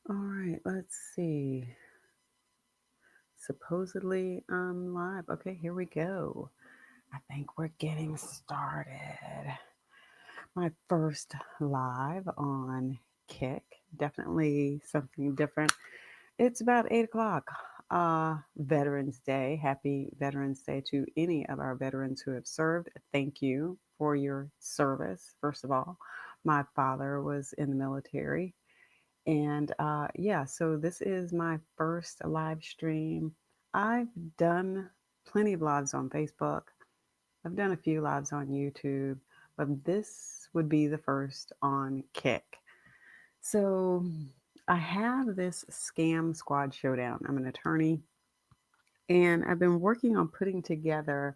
All right, let's see. Supposedly I'm live. Okay, here we go. I think we're getting started. My first live on Kick. Definitely something different. It's about 8 o'clock. Veterans Day. Happy Veterans Day to any of our veterans who have served. Thank you for your service, first of all. My father was in the military. And yeah, so this is my first live stream. I've done plenty of lives on Facebook. I've done a few lives on YouTube, but this would be the first on Kick. So I have this Scam Squad Showdown. I'm an attorney, and I've been working on putting together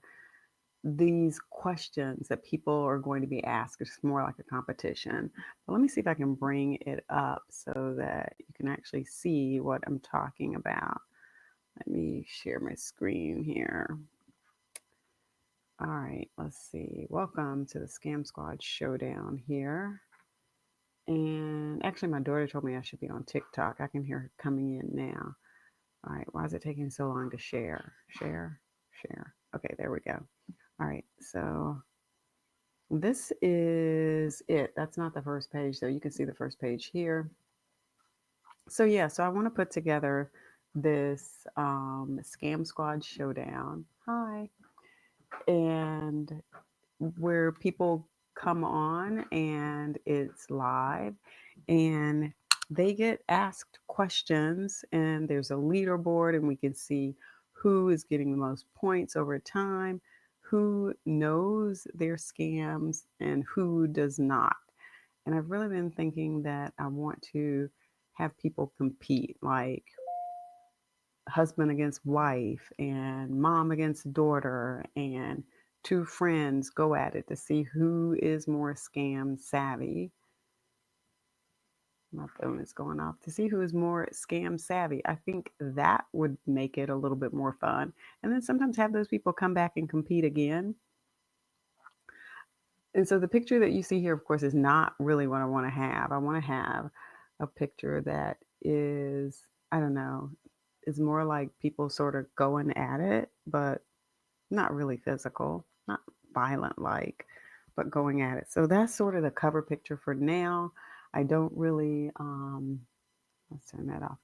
these questions that people are going to be asked. It's more like a competition. But let me see if I can bring it up so that you can actually see what I'm talking about. Let me share my screen here. All right, let's see. Welcome to the Scam Squad Showdown here. And actually, my daughter told me I should be on TikTok. I can hear her coming in now. All right, why is it taking so long to share? Share, share. Okay, there we go. All right, so this is it. That's not the first page, though. You can see the first page here. So, yeah, so I want to put together this Scam Squad Showdown. Hi. And where people come on and it's live and they get asked questions and there's a leaderboard and we can see who is getting the most points over time, who knows their scams and who does not. And I've really been thinking that I want to have people compete, like husband against wife and mom against daughter, and two friends go at it to see who is more scam savvy. My phone is going off. To see who is more scam savvy. I think that would make it a little bit more fun. And then sometimes have those people come back and compete again. And so the picture that you see here, of course, is not really what I want to have. I want to have a picture that is, I don't know, is more like people sort of going at it, but not really physical, not violent like, but going at it. So that's sort of the cover picture for now. I don't really, let's turn that off.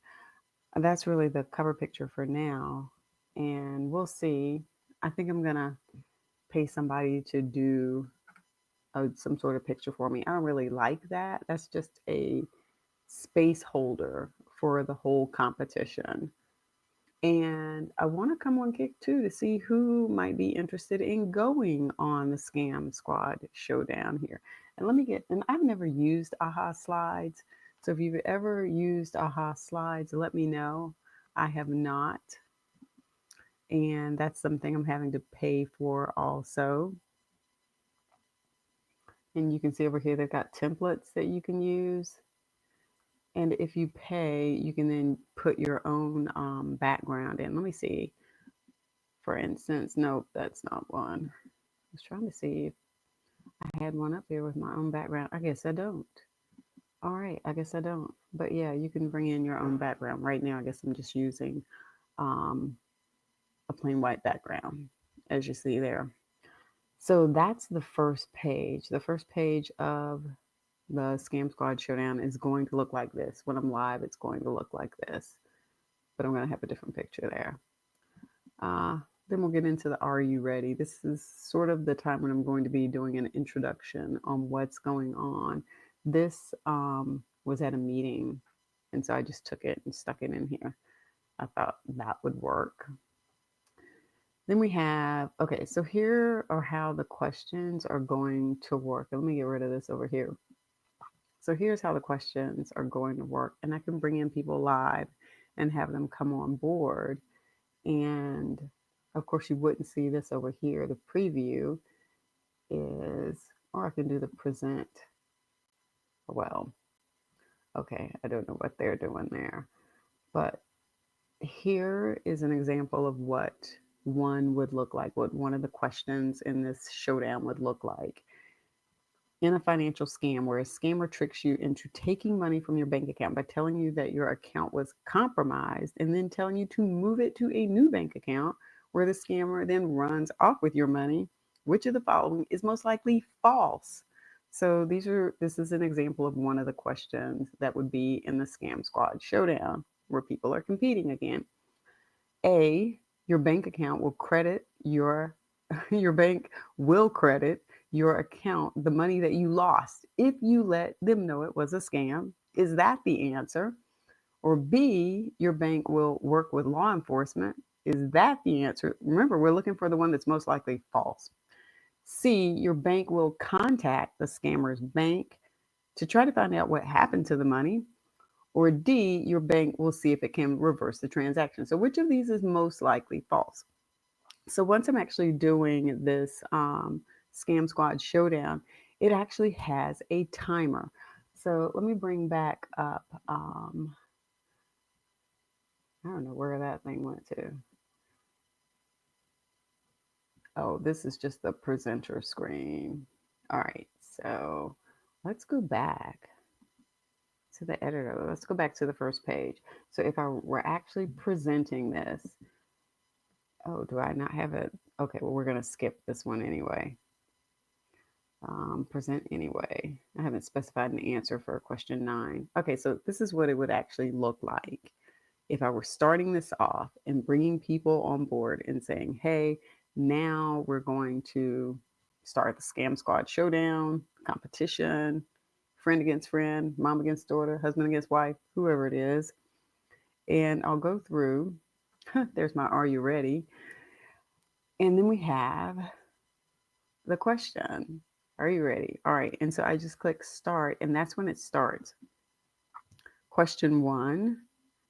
That's really the cover picture for now. And we'll see. I think I'm going to pay somebody to do some sort of picture for me. I don't really like that. That's just a space holder for the whole competition. And I want to come on Kick too to see who might be interested in going on the Scam Squad Showdown here. And let me get, and I've never used AHA Slides. So if you've ever used AHA Slides, let me know. I have not. And that's something I'm having to pay for also. And you can see over here, they've got templates that you can use. And if you pay, you can then put your own background in. Let me see. For instance, nope, that's not one. I was trying to see if I had one up here with my own background. I guess I don't. All right, I guess I don't. But yeah, you can bring in your own background. Right now, I guess I'm just using um, a plain white background, as you see there. So that's the first page. The first page of the Scam Squad Showdown is going to look like this. When I'm live, it's going to look like this. But I'm going to have a different picture there. Then we'll get into the Are You Ready? This is sort of the time when I'm going to be doing an introduction on what's going on. This was at a meeting, and so I just took it and stuck it in here. I thought that would work. Then we have, okay, so here are how the questions are going to work. Let me get rid of this over here. So here's how the questions are going to work. And I can bring in people live and have them come on board. And of course, you wouldn't see this over here. The preview is, or I can do the present. Well, okay, I don't know what they're doing there. But here is an example of what one would look like, what one of the questions in this showdown would look like. in a financial scam where a scammer tricks you into taking money from your bank account by telling you that your account was compromised and then telling you to move it to a new bank account where the scammer then runs off with your money, which of the following is most likely false? So this is an example of one of the questions that would be in the Scam Squad Showdown where people are competing again. A, your bank account will credit your your bank will credit your account the money that you lost if you let them know it was a scam. Is that the answer? Or B, your bank will work with law enforcement. Is that the answer? Remember, we're looking for the one that's most likely false. C, your bank will contact the scammer's bank to try to find out what happened to the money. Or D, your bank will see if it can reverse the transaction. So, which of these is most likely false? So, once I'm actually doing this Scam Squad Showdown, it actually has a timer. So, let me bring back up, I don't know where that thing went to. Oh, this is just the presenter screen. All right, so let's go back to the editor. Let's go back to the first page. So if I were actually presenting this, oh, do I not have it? Okay, well, we're going to skip this one anyway. Present anyway. I haven't specified an answer for question 9. Okay, so this is what it would actually look like if I were starting this off and bringing people on board and saying, hey, now we're going to start the Scam Squad Showdown competition, friend against friend, mom against daughter, husband against wife, whoever it is. And I'll go through. There's my Are You Ready? And then we have the question. Are you ready? All right. And so I just click start, and that's when it starts. Question 1,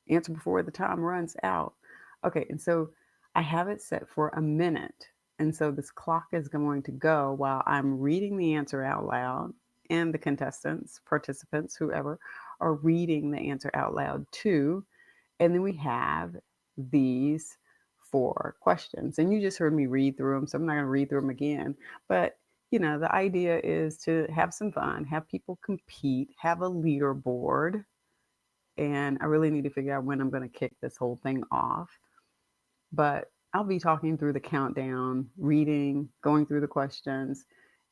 answer before the time runs out. Okay. And so I have it set for a minute. And so this clock is going to go while I'm reading the answer out loud, and the contestants, participants, whoever, are reading the answer out loud too. And then we have these 4 questions. And you just heard me read through them, so I'm not going to read through them again. But, the idea is to have some fun, have people compete, have a leaderboard. And I really need to figure out when I'm going to kick this whole thing off. But I'll be talking through the countdown, reading, going through the questions,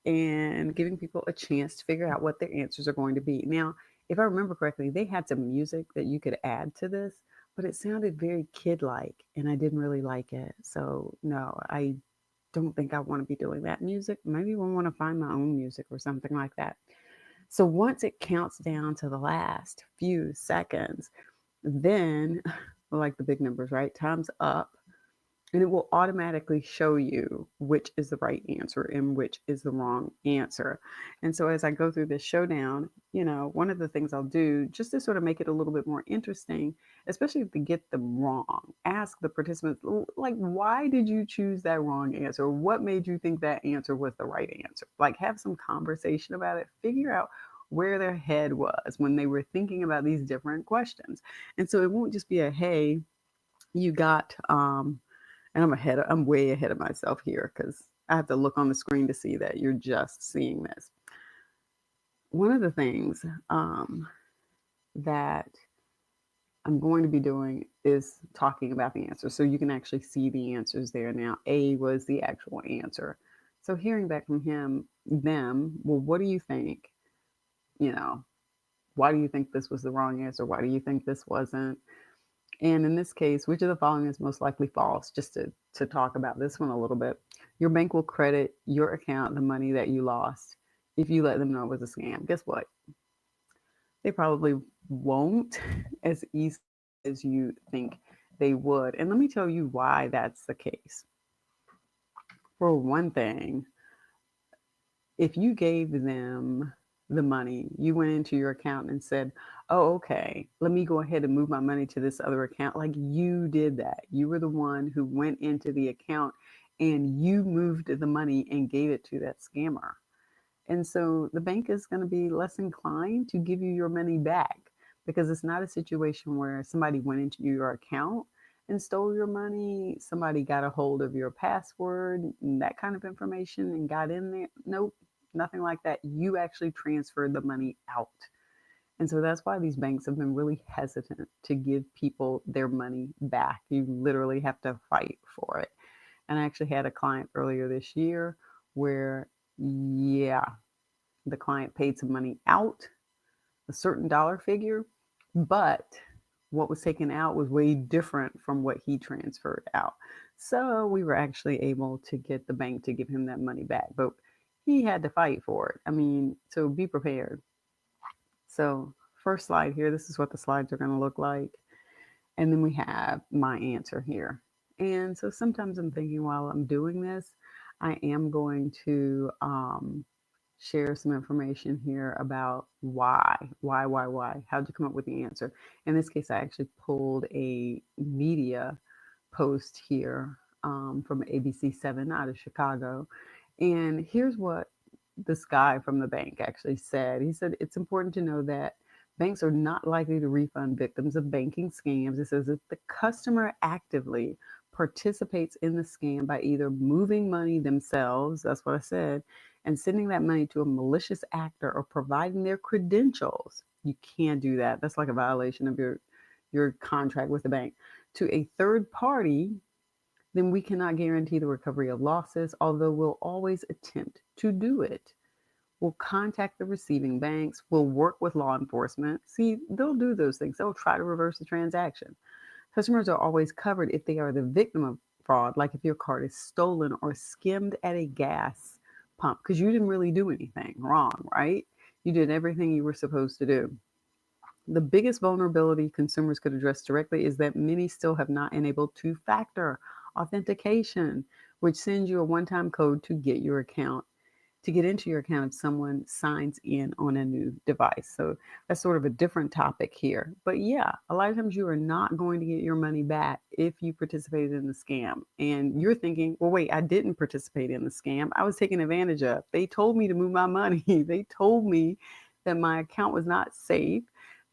and giving people a chance to figure out what their answers are going to be. Now, if I remember correctly, they had some music that you could add to this, but it sounded very kid-like, and I didn't really like it. So, no, I don't think I want to be doing that music. Maybe we'll want to find my own music or something like that. So once it counts down to the last few seconds, then, like the big numbers, right? Time's up, and it will automatically show you which is the right answer and which is the wrong answer. And so as I go through this showdown, one of the things I'll do just to sort of make it a little bit more interesting, especially if they get them wrong, ask the participants, like, why did you choose that wrong answer? What made you think that answer was the right answer? Like, have some conversation about it, figure out where their head was when they were thinking about these different questions. And so it won't just be a, hey, you got, and I'm way ahead of myself here because I have to look on the screen to see that you're just seeing this. One of the things that I'm going to be doing is talking about the answers. So you can actually see the answers there now. A was the actual answer. So hearing back from them, well, what do you think? Why do you think this was the wrong answer? Why do you think this wasn't? And in this case, which of the following is most likely false? Just to talk about this one a little bit. Your bank will credit your account the money that you lost if you let them know it was a scam. Guess what? They probably won't as easily as you think they would. And let me tell you why that's the case. For one thing, if you gave them the money, you went into your account and said, oh, okay, let me go ahead and move my money to this other account. Like, you did that. You were the one who went into the account and you moved the money and gave it to that scammer. And so the bank is going to be less inclined to give you your money back because it's not a situation where somebody went into your account and stole your money, somebody got a hold of your password and that kind of information and got in there. Nope. nothing like that. You actually transferred the money out. And so that's why these banks have been really hesitant to give people their money back. You literally have to fight for it. And I actually had a client earlier this year where, yeah, the client paid some money out, a certain dollar figure, but what was taken out was way different from what he transferred out. So we were actually able to get the bank to give him that money back, but he had to fight for it. I mean, so be prepared. So, first slide here, this is what the slides are going to look like. And then we have my answer here. And so sometimes I'm thinking while I'm doing this, I am going to share some information here about why. How'd you come up with the answer? In this case, I actually pulled a media post here from ABC7 out of Chicago. And here's what this guy from the bank actually said. He said, it's important to know that banks are not likely to refund victims of banking scams. It says if the customer actively participates in the scam by either moving money themselves, that's what I said, and sending that money to a malicious actor or providing their credentials, you can't do that. That's like a violation of your contract with the bank, to a third party, then we cannot guarantee the recovery of losses, although we'll always attempt to do it. We'll contact the receiving banks. We'll work with law enforcement. See, they'll do those things. They'll try to reverse the transaction. Customers are always covered if they are the victim of fraud, like if your card is stolen or skimmed at a gas pump, because you didn't really do anything wrong, right? You did everything you were supposed to do. The biggest vulnerability consumers could address directly is that many still have not enabled two-factor authentication, which sends you a one-time code to get into your account if someone signs in on a new device. So that's sort of a different topic here. But yeah, a lot of times you are not going to get your money back if you participated in the scam. And you're thinking, well, wait, I didn't participate in the scam. I was taken advantage of. They told me to move my money. They told me that my account was not safe,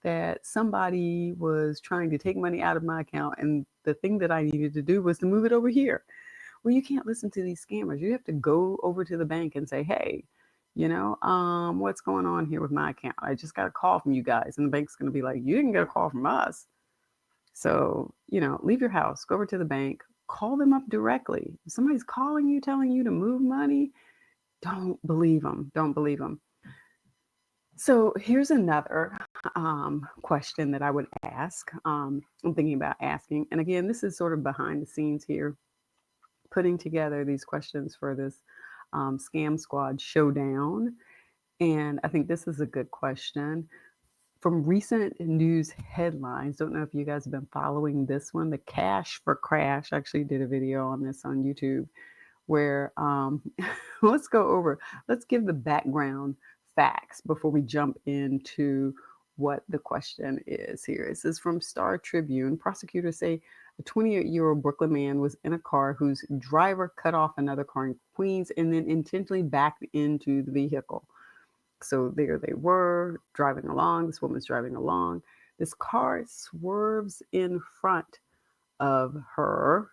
that somebody was trying to take money out of my account. And the thing that I needed to do was to move it over here. Well, you can't listen to these scammers. You have to go over to the bank and say, hey, what's going on here with my account? I just got a call from you guys. And the bank's going to be like, you didn't get a call from us. So, leave your house, go over to the bank, call them up directly. If somebody's calling you, telling you to move money, don't believe them. Don't believe them. So here's another question that I would ask. I'm thinking about asking. And again, this is sort of behind the scenes here, putting together these questions for this Scam Squad Showdown. And I think this is a good question. From recent news headlines, don't know if you guys have been following this one, the Cash for Crash. I actually did a video on this on YouTube where let's give the background facts before we jump into what the question is here. This is from Star Tribune. Prosecutors say a 28-year-old Brooklyn man was in a car whose driver cut off another car in Queens and then intentionally backed into the vehicle. So there they were driving along. This woman's driving along. This car swerves in front of her,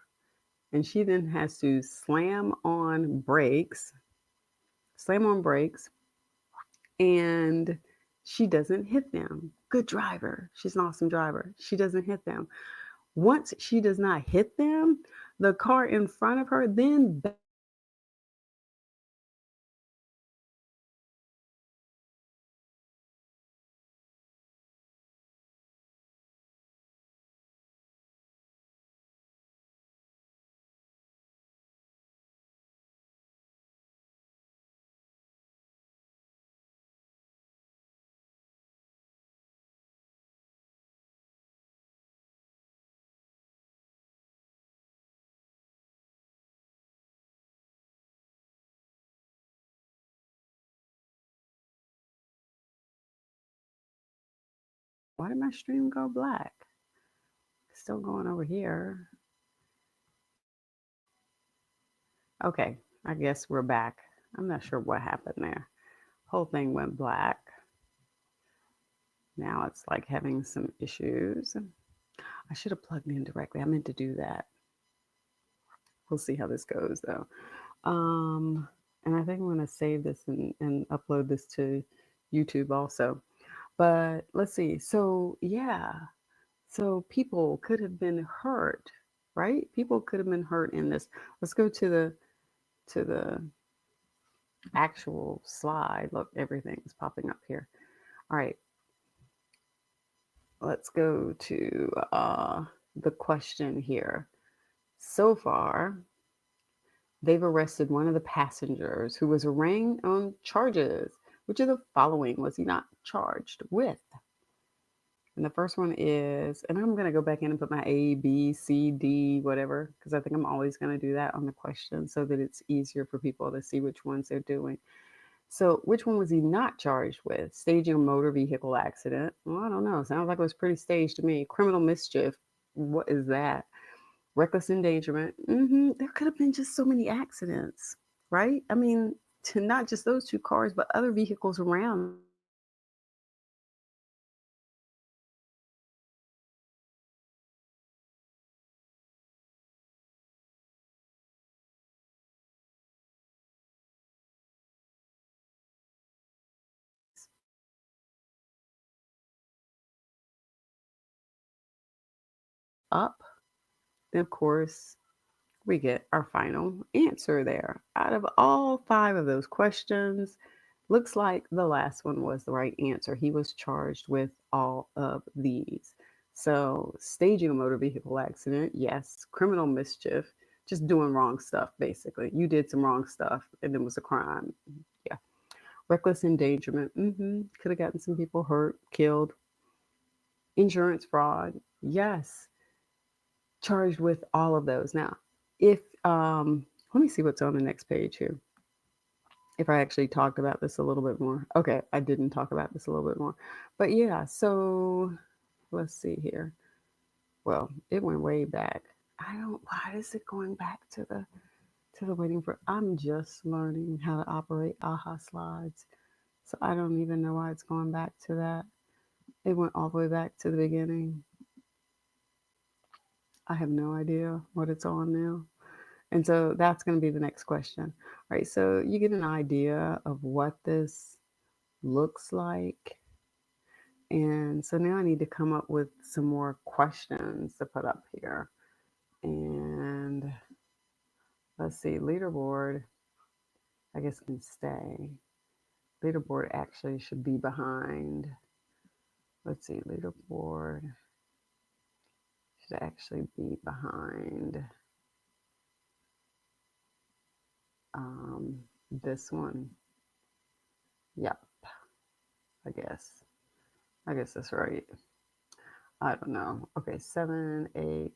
and she then has to slam on brakes, and she doesn't hit them. Good driver. She's an awesome driver. She doesn't hit them. Once she does not hit them, the car in front of her then why did my stream go black? Still going over here. Okay, I guess we're back. I'm not sure what happened there. Whole thing went black. Now it's like having some issues. I should have plugged in directly. I meant to do that. We'll see how this goes though. And And I think I'm going to save this and upload this to YouTube also. But let's see. So, yeah. So people could have been hurt, right? People could have been hurt in this. Let's go to the actual slide. Look, everything's popping up here. All right, let's go to the question here. So far, they've arrested one of the passengers who was arraigned on charges. Which of the following was he not charged with? And the first one is, and I'm going to go back in and put my A, B, C, D, whatever, because I think I'm always going to do that on the question so that it's easier for people to see which ones they're doing. So, which one was he not charged with? Staging a motor vehicle accident. Well, I don't know. Sounds like it was pretty staged to me. Criminal mischief. What is that? Reckless endangerment. There could have been just so many accidents, right? I mean, to not just those two cars, but other vehicles around that could have up. Then, of course, we get our final answer there. Out of all five of those questions, looks like the last one was the right answer. He was charged with all of these. So, staging a motor vehicle accident, yes. Criminal mischief, just doing wrong stuff, basically. You did some wrong stuff and it was a crime. Yeah. Reckless endangerment, could have gotten some people hurt, killed. Insurance fraud, yes. Charged with all of those. Now, if let me see what's on the next page here. If I actually talked about this a little bit more. Okay, I didn't talk about this a little bit more. But yeah, so let's see here. Well, it went way back. I don't why is it going back to the waiting for I'm just learning how to operate AHA slides. So I don't even know why it's going back to that. It went all the way back to the beginning. I have no idea what it's on now. And so that's going to be the next question. All right, so you get an idea of what this looks like. And so now I need to come up with some more questions to put up here. And let's see, leaderboard, I guess, can stay. Leaderboard actually should be behind. Let's see, leaderboard should actually be behind this one. Yep, I guess. I guess that's right. I don't know. Okay, 7, 8.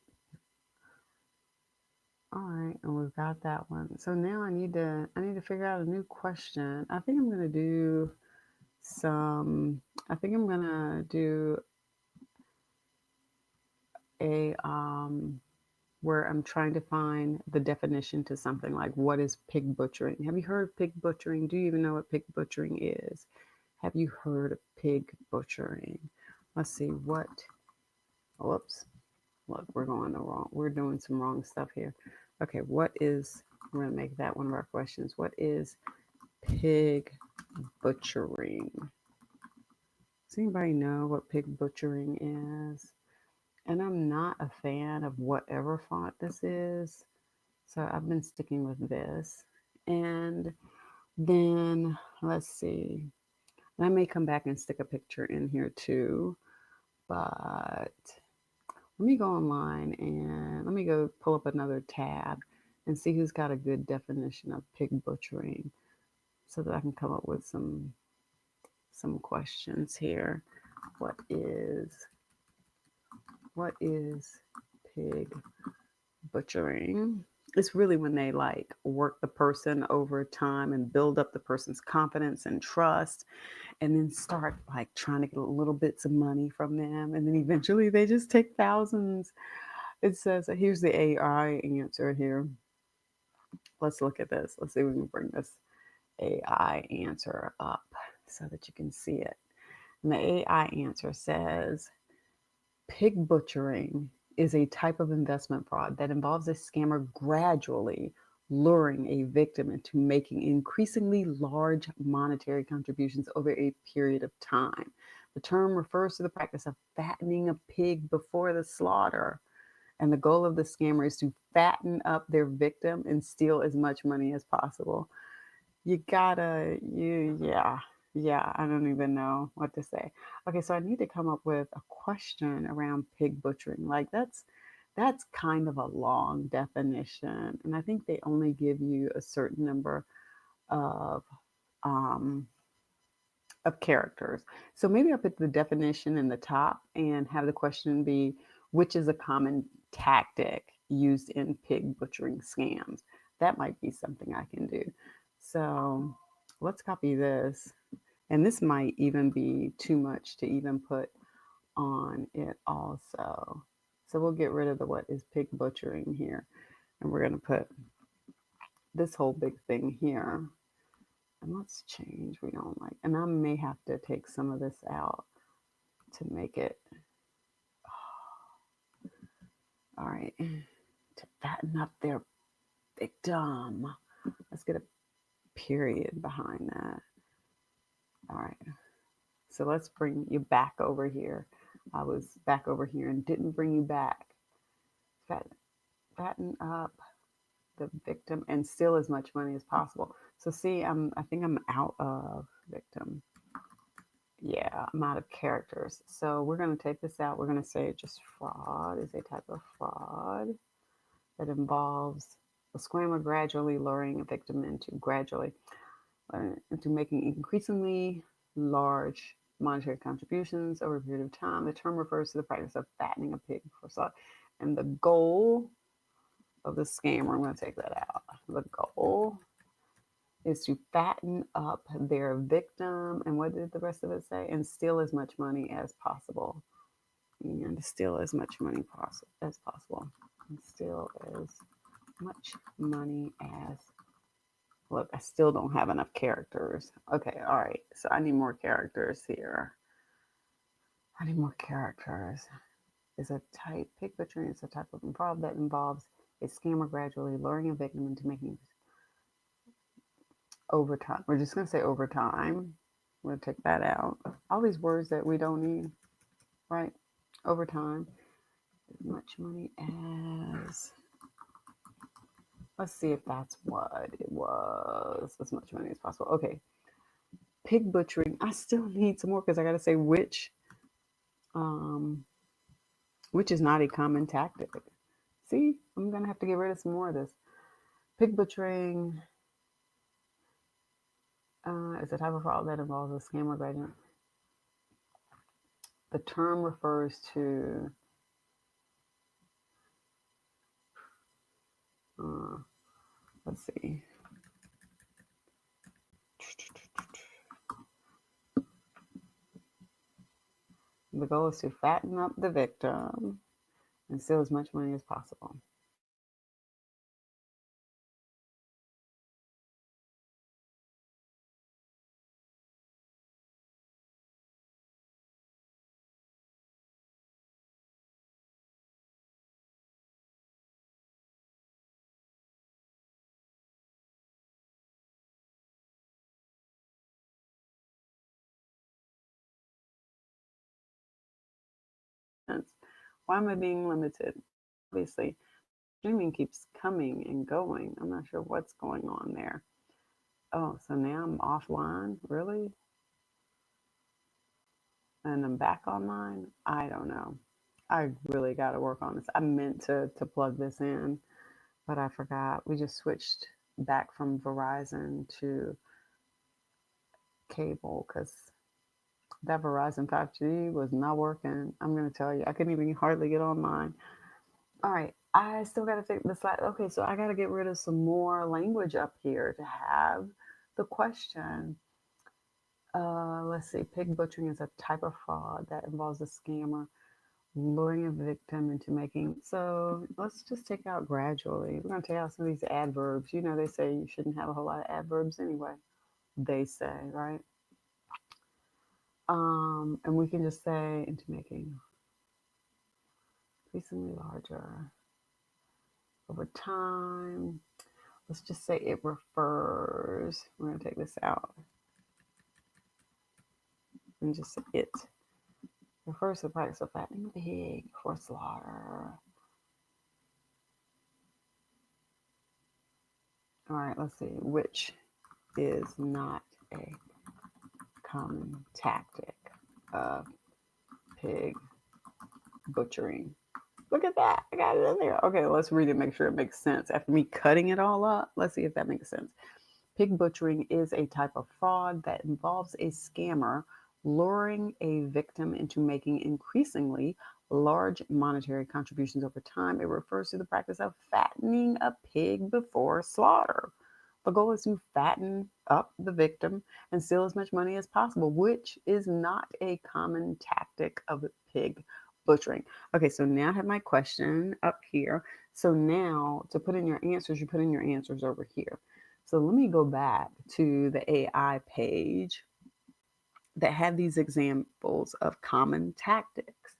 All right, and we've got that one. So now I need to figure out a new question. I think I'm gonna do some. I think I'm gonna do a where I'm trying to find the definition to something like what is pig butchering. Have you heard of pig butchering? Do you even know what pig butchering is? Have you heard of pig butchering? Let's see what. Whoops. Look, we're doing some wrong stuff here. Okay, what is, we're going to make that one of our questions. What is pig butchering? Does anybody know what pig butchering is? And I'm not a fan of whatever font this is, so I've been sticking with this. And then, let's see. And I may come back and stick a picture in here too, but let me go online and let me go pull up another tab and see who's got a good definition of pig butchering so that I can come up with some questions here. What is pig butchering? It's really when they like work the person over time and build up the person's confidence and trust and then start like trying to get little bits of money from them and then eventually they just take thousands. It says, here's the AI answer here. Let's look at this. Let's see if we can bring this AI answer up so that you can see it. And the AI answer says, pig butchering is a type of investment fraud that involves a scammer gradually luring a victim into making increasingly large monetary contributions over a period of time. The term refers to the practice of fattening a pig before the slaughter. And the goal of the scammer is to fatten up their victim and steal as much money as possible. Yeah, I don't even know what to say. Okay, so I need to come up with a question around pig butchering. Like that's kind of a long definition, and I think they only give you a certain number of um, characters. So maybe I'll put the definition in the top and have the question be, which is a common tactic used in pig butchering scams? That might be something I can do. So let's copy this. And this might even be too much to even put on it also. So we'll get rid of the what is pig butchering here. And we're going to put this whole big thing here. And let's change. We don't like, and I may have to take some of this out to make it. All right. To fatten up their victim. Let's get a period behind that. All right. So let's bring you back over here. I was back over here and didn't bring you back. Fatten up the victim and steal as much money as possible. So see, I think I'm out of victim. Yeah, I'm out of characters. So we're going to take this out. We're going to say just fraud is a type of fraud that involves a scammer gradually luring a victim into making increasingly large monetary contributions over a period of time. The term refers to the practice of fattening a pig for slaughter. And the goal of the scammer, I'm going to take that out. The goal is to fatten up their victim. And what did the rest of it say? And steal as much money as possible. And steal as much money as possible. And steal as much money as. Look, I still don't have enough characters. Okay, all right. So I need more characters here. I need more characters. Is a type, pig butchering is a type of fraud that involves a scammer gradually luring a victim into making overtime. We're just going to say overtime. We'll take that out. All these words that we don't need, right? Overtime. As much money as. Let's see if that's what it was. As much money as possible. Okay. Pig butchering. I still need some more because I got to say which is not a common tactic. See, I'm going to have to get rid of some more of this. Pig butchering is a type of fraud that involves a scam or graduate. The term refers to let's see. The goal is to fatten up the victim and steal as much money as possible. Why am I being limited? Obviously, streaming keeps coming and going. I'm not sure what's going on there. Oh, so now I'm offline? Really? And I'm back online? I don't know. I really got to work on this. I meant to plug this in, but I forgot. We just switched back from Verizon to cable because that Verizon 5G was not working. I'm going to tell you, I couldn't even hardly get online. All right, I still got to take the slide. Okay, so I got to get rid of some more language up here to have the question. Let's see. Pig butchering is a type of fraud that involves a scammer luring a victim into making. So let's just take out gradually. We're going to take out some of these adverbs. You know, they say you shouldn't have a whole lot of adverbs anyway. They say, right? And we can just say into making increasingly larger over time. let's just say it refers, we're going to take this out and just say it refers to the practice of fattening a pig for slaughter. All right, let's see, which is not a common tactic of pig butchering. Look at that. I got it in there. Okay, let's read it, make sure it makes sense. After me cutting it all up, let's see if that makes sense. Pig butchering is a type of fraud that involves a scammer luring a victim into making increasingly large monetary contributions over time. It refers to the practice of fattening a pig before slaughter. The goal is to fatten up the victim and steal as much money as possible, which is not a common tactic of pig butchering. Okay, so now I have my question up here. So now to put in your answers, you put in your answers over here. So let me go back to the AI page that had these examples of common tactics.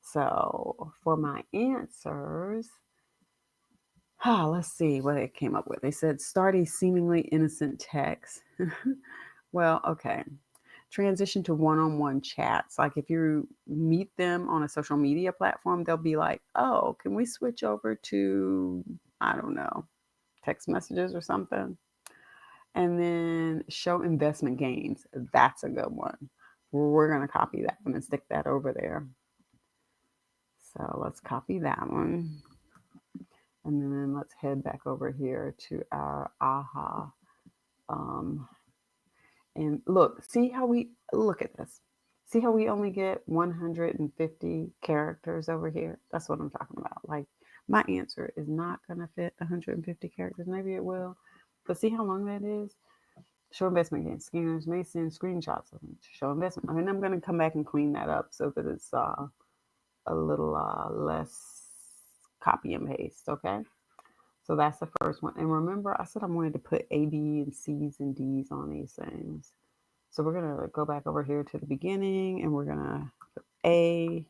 So for my answers, let's see what it came up with. They said start a seemingly innocent text. Well, okay. Transition to one-on-one chats. Like if you meet them on a social media platform, they'll be like, "Oh, can we switch over to, I don't know, text messages or something?" And then show investment gains. That's a good one. We're going to copy that one and stick that over there. So let's copy that one. And then let's head back over here to our AHA. And look, see how we look at this. See how we only get 150 characters over here? That's what I'm talking about. Like my answer is not going to fit 150 characters. Maybe it will. But see how long that is? Show investment gains. Scanners may send screenshots of them to show investment. I mean, I'm going to come back and clean that up so that it's a little less copy and paste, okay? So that's the first one. And remember, I said I wanted to put A, B, and C's and D's on these things. So we're going to go back over here to the beginning and we're going to put A.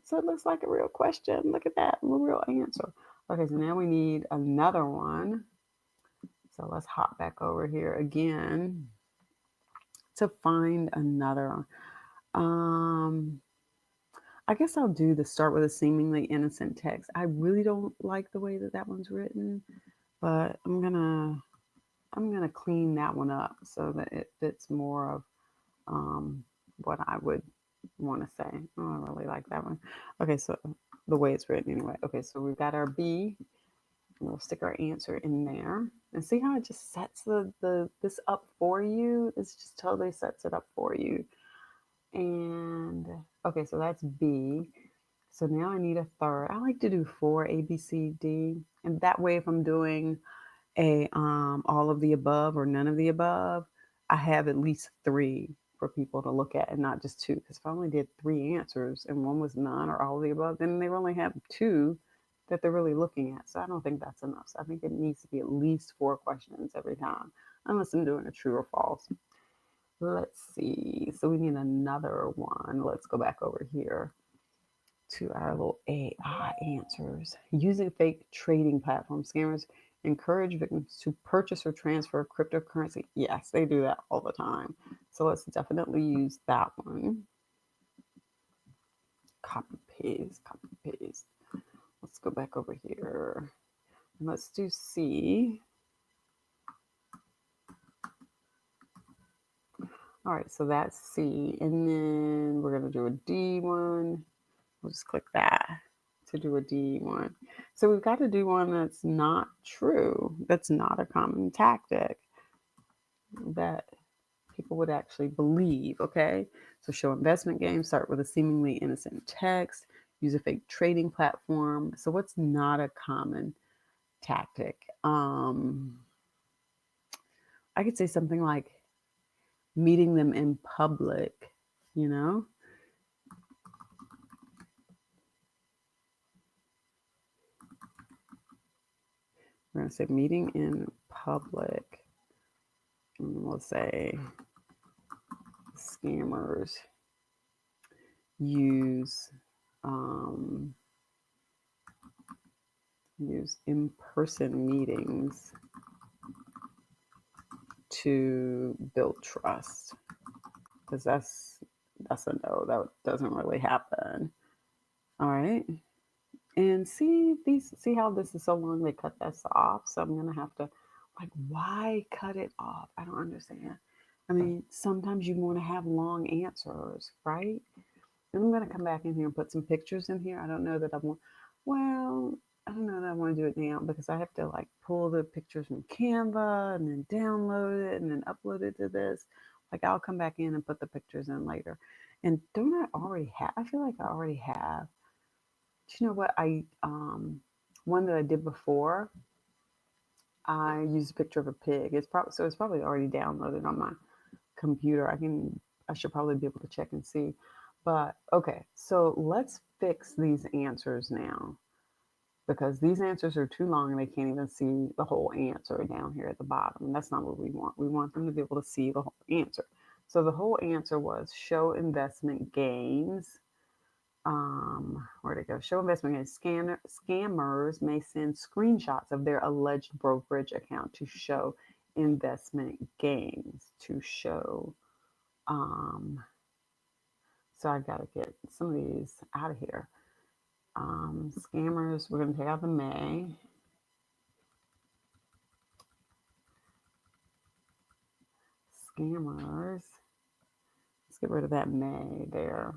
So it looks like a real question. Look at that, a real answer. Okay, so now we need another one. So let's hop back over here again to find another. I guess I'll do the start with a seemingly innocent text. I really don't like the way that that one's written, but I'm gonna clean that one up so that it fits more of what I would want to say. Oh, I really like that one. Okay, so the way it's written anyway. Okay, so we've got our B. We'll stick our answer in there and see how it just sets the this up for you. It's just totally sets it up for you. And okay, so that's B. So now I need a third. I like to do 4 A, B, C, D, and that way, if I'm doing a all of the above or none of the above, I have at least 3 for people to look at and not just 2. Because if I only did 3 answers and one was none or all of the above, then they only have 2 that they're really looking at. So I don't think that's enough. So I think it needs to be at least 4 questions every time, unless I'm doing a true or false. Let's see. So we need another one. Let's go back over here to our little AI answers. Using fake trading platforms, scammers encourage victims to purchase or transfer cryptocurrency. Yes, they do that all the time. So let's definitely use that one. Copy paste, copy paste. Let's go back over here. Let's do C. All right, so that's C. And then we're going to do a D one. We'll just click that to do a D one. So we've got to do one that's not true. That's not a common tactic that people would actually believe, okay? So show investment games, start with a seemingly innocent text, use a fake trading platform. So what's not a common tactic? I could say something like meeting them in public, you know? We're going to say meeting in public. And we'll say scammers use use in-person meetings to build trust, because that's a no. That doesn't really happen. All right. And see how this is so long they cut this off. So I'm gonna have to, like, why cut it off? I don't understand. I mean, sometimes you want to have long answers, right? And I'm gonna come back in here and put some pictures in here. I don't know that I want. Well, I don't know that I want to do it now because I have to like pull the pictures from Canva and then download it and then upload it to this. Like I'll come back in and put the pictures in later. And don't I already have? I feel like I already have. Do you know what one that I did before? I used a picture of a pig. It's probably already downloaded on my computer. I should probably be able to check and see. But okay, so let's fix these answers now because these answers are too long and they can't even see the whole answer down here at the bottom. And that's not what we want. We want them to be able to see the whole answer. So the whole answer was show investment gains. Where'd it go? Show investment gains. Scammers may send screenshots of their alleged brokerage account to show investment gains. To show so I gotta get some of these out of here. Scammers, we're gonna take out the may. Scammers, let's get rid of that may there.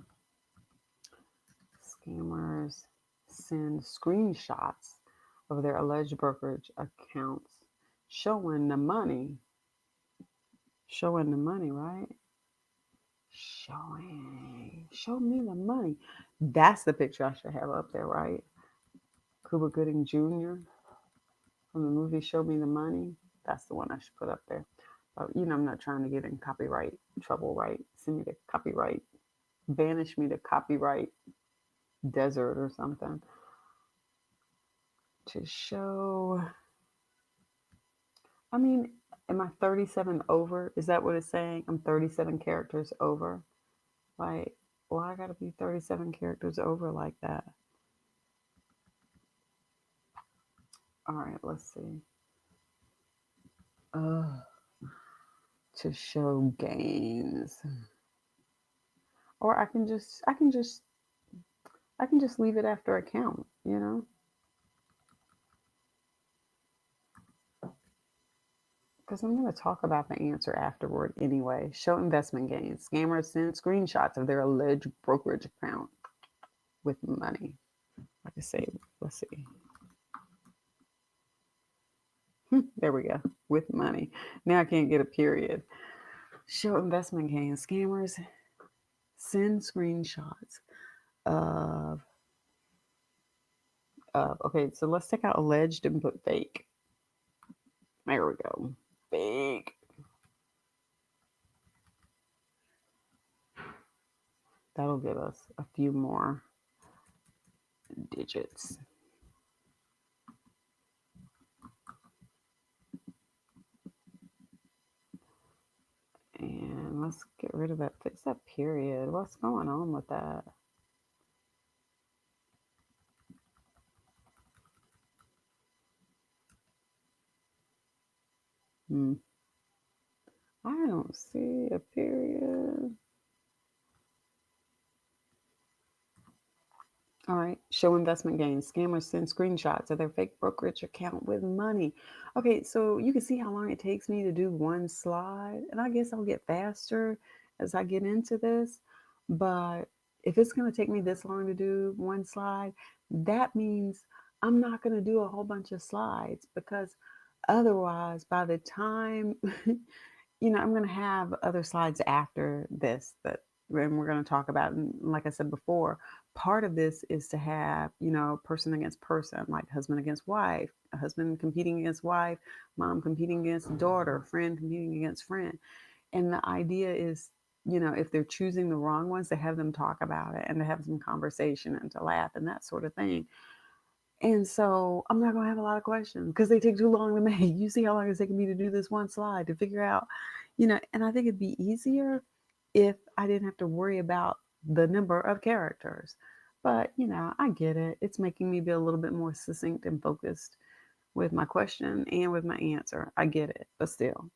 Scammers send screenshots of their alleged brokerage accounts showing the money. Showing the money, right? Show me the money. That's the picture I should have up there, right? Cuba Gooding Jr. from the movie Show Me the Money. That's the one I should put up there. But I'm not trying to get in copyright trouble, right? Send me to copyright, banish me to copyright desert or something. To show, I mean, am I 37 over? Is that what it's saying? I'm 37 characters over. Like, why I gotta be 37 characters over like that? All right, let's see. To show gains, or I can just leave it after account. Because I'm going to talk about the answer afterward anyway. Show investment gains. Scammers send screenshots of their alleged brokerage account with money. Like I say, let's see. There we go. With money. Now I can't get a period. Show investment gains. Scammers send screenshots of. Okay, so let's take out alleged and put fake. There we go. Fake. That'll give us a few more digits. And let's get rid of that. Fix that period. What's going on with that? I don't see a period. All right. Show investment gains. Scammers send screenshots of their fake brokerage account with money. Okay, so you can see how long it takes me to do one slide. And I guess I'll get faster as I get into this. But if it's going to take me this long to do one slide, that means I'm not going to do a whole bunch of slides because otherwise, by the time I'm going to have other slides after this that and we're going to talk about. And like I said before, part of this is to have, person against person, like husband against wife, a husband competing against wife, mom competing against daughter, friend competing against friend. And the idea is, if they're choosing the wrong ones, to have them talk about it and to have some conversation and to laugh and that sort of thing. And so I'm not going to have a lot of questions because they take too long to make. You see how long it's taking me to do this one slide to figure out, and I think it'd be easier if I didn't have to worry about the number of characters. But, I get it. It's making me be a little bit more succinct and focused with my question and with my answer. I get it. But still.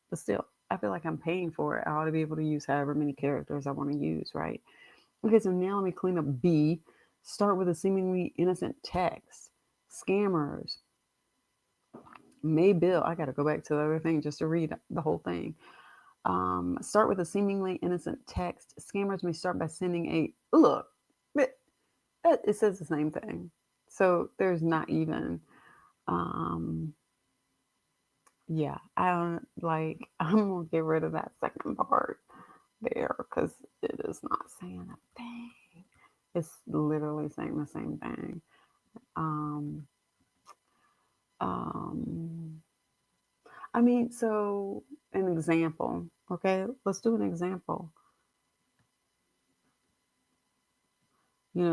I feel like I'm paying for it. I ought to be able to use however many characters I want to use, right? Okay, so now let me clean up B. Start with a seemingly innocent text. Scammers may bill. I got to go back to the other thing just to read the whole thing. Start with a seemingly innocent text. Scammers may start by sending a look. It says the same thing. So there's not even, um, yeah, I don't like, I'm going to get rid of that second part there because it is not saying a thing. It's literally saying the same thing. Um, um, I mean, so an example, okay? Let's do an example.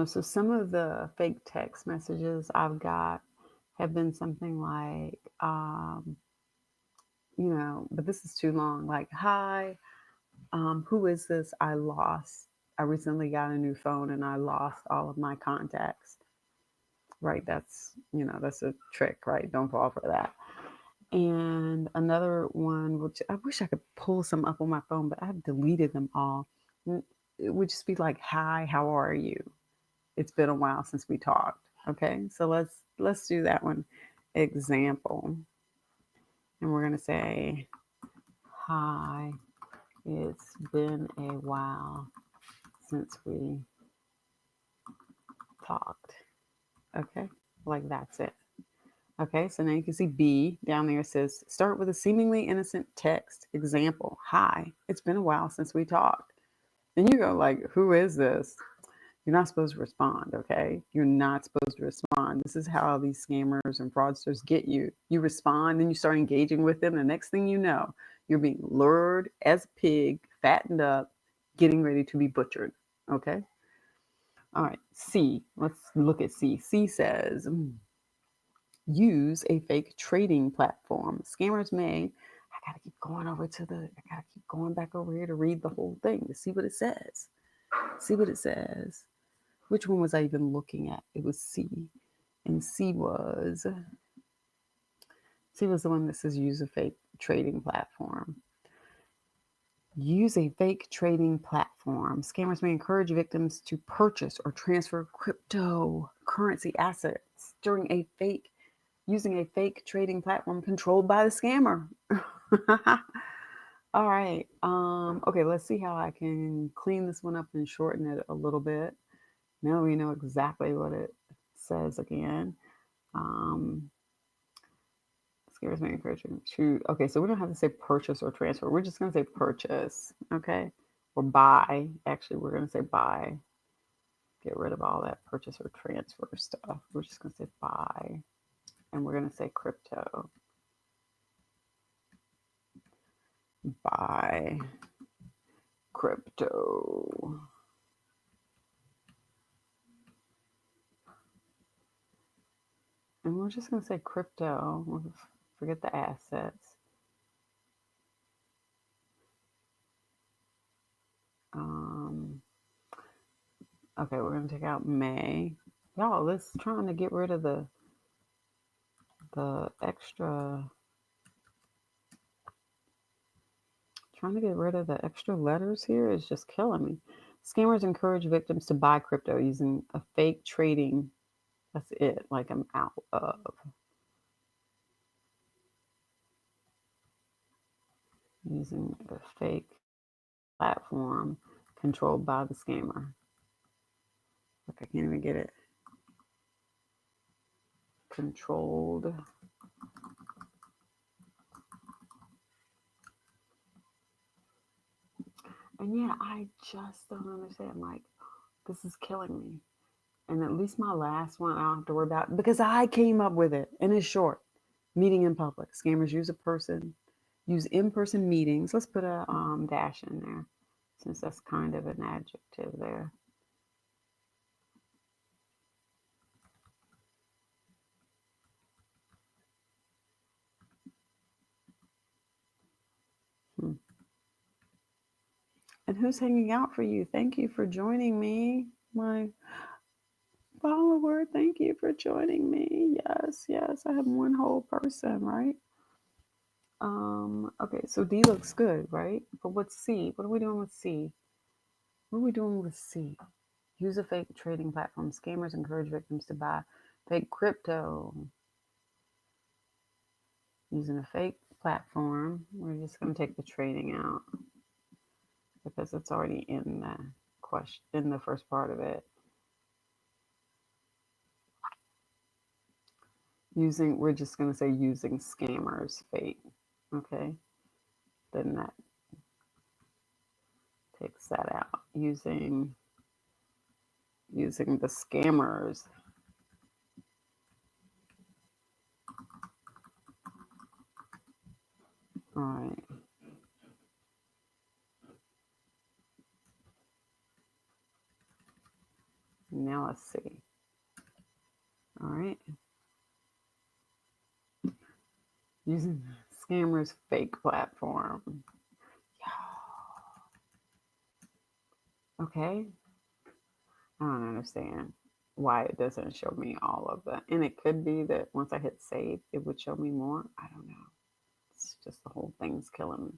So some of the fake text messages I've got have been something like, but this is too long. Like, hi, who is this? I recently got a new phone and I lost all of my contacts. Right? That's a trick, right? Don't fall for that. And another one, which I wish I could pull some up on my phone, but I've deleted them all. It would just be like, hi, how are you? It's been a while since we talked. Okay, so let's do that one example, and we're gonna say, hi, it's been a while since we talked. Okay, like that's it. Okay, so now you can see B down there says, start with a seemingly innocent text. Example, hi, it's been a while since we talked. And you go like, who is this? You're not supposed to respond, okay? You're not supposed to respond. This is how these scammers and fraudsters get you. You respond and you start engaging with them. The next thing you know, you're being lured as a pig, fattened up, getting ready to be butchered, okay? All right, C. Let's look at C. C says, use a fake trading platform. Scammers may, I gotta keep going I gotta keep going back over here to read the whole thing to see what it says. See what it says. Which one was I even looking at? It was C. And C was the one that says use a fake trading platform. Use a fake trading platform. Scammers may encourage victims to purchase or transfer cryptocurrency assets using a fake trading platform controlled by the scammer. All right. Okay, let's see how I can clean this one up and shorten it a little bit. Now we know exactly what it says again. Scares me encouraging to. Okay, so we don't have to say purchase or transfer. We're just going to say purchase. Okay, or buy. Actually, we're going to say buy. Get rid of all that purchase or transfer stuff. We're just going to say buy, and we're going to say crypto. Buy crypto. And we're just going to say crypto. We'll forget the assets. Okay, we're going to take out May. Y'all, let's trying to get rid of the extra. Trying to get rid of the extra letters here is just killing me. Scammers encourage victims to buy crypto using a fake trading. That's it. Like I'm out of. Using a fake platform controlled by the scammer. Like I can't even get it. Controlled. And yeah, I just don't understand. Like, this is killing me. And at least my last one, I don't have to worry about because I came up with it and it's short. Meeting in public. Scammers use in-person meetings. Let's put a dash in there since that's kind of an adjective there. And who's hanging out for you? Thank you for joining me, my follower. Thank you for joining me. Yes, yes. I have one whole person, right? Okay, so D looks good, right? But what's C? What are we doing with C? What are we doing with C? Use a fake trading platform. Scammers encourage victims to buy fake crypto. Using a fake platform. We're just going to take the trading out because it's already in the question, in the first part of it. We're just going to say using scammers fake. Okay. Then that takes that out. Using the scammers. All right. Now let's see. All right. Using scammers fake platform. Okay. I don't understand why it doesn't show me all of that. And it could be that once I hit save, it would show me more. I don't know. It's just the whole thing's killing me.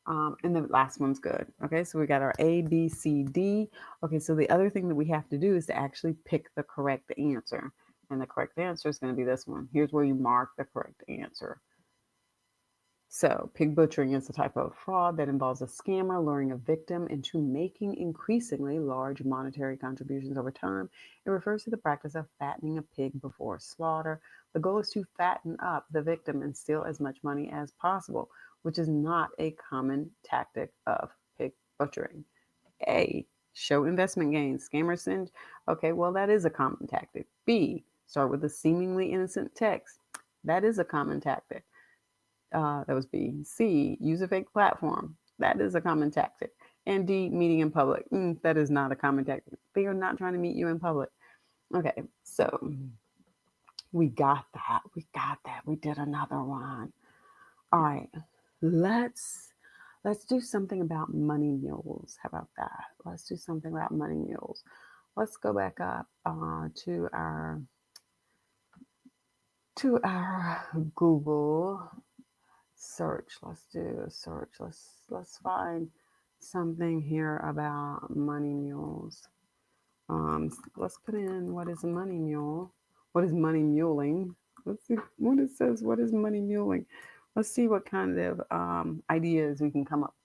And the last one's good. Okay, so we got our A, B, C, D. Okay, so the other thing that we have to do is to actually pick the correct answer. And the correct answer is going to be this one. Here's where you mark the correct answer. So, pig butchering is a type of fraud that involves a scammer luring a victim into making increasingly large monetary contributions over time. It refers to the practice of fattening a pig before slaughter. The goal is to fatten up the victim and steal as much money as possible, which is not a common tactic of pig butchering. A, show investment gains. Scammers send, okay, well, that is a common tactic. B, start with a seemingly innocent text. That is a common tactic. That was B. C, use a fake platform. That is a common tactic. And D, meeting in public. That is not a common tactic. They are not trying to meet you in public. Okay, so we got that. We got that. We did another one. All right, let's do something about money mules. How about that? Let's do something about money mules. Let's go back up to our Google search. Let's do a search. Let's find something here about money mules. Let's put in what is a money mule. What is money muling? Let's see what it says. What is money muling? Let's see what kind of ideas we can come up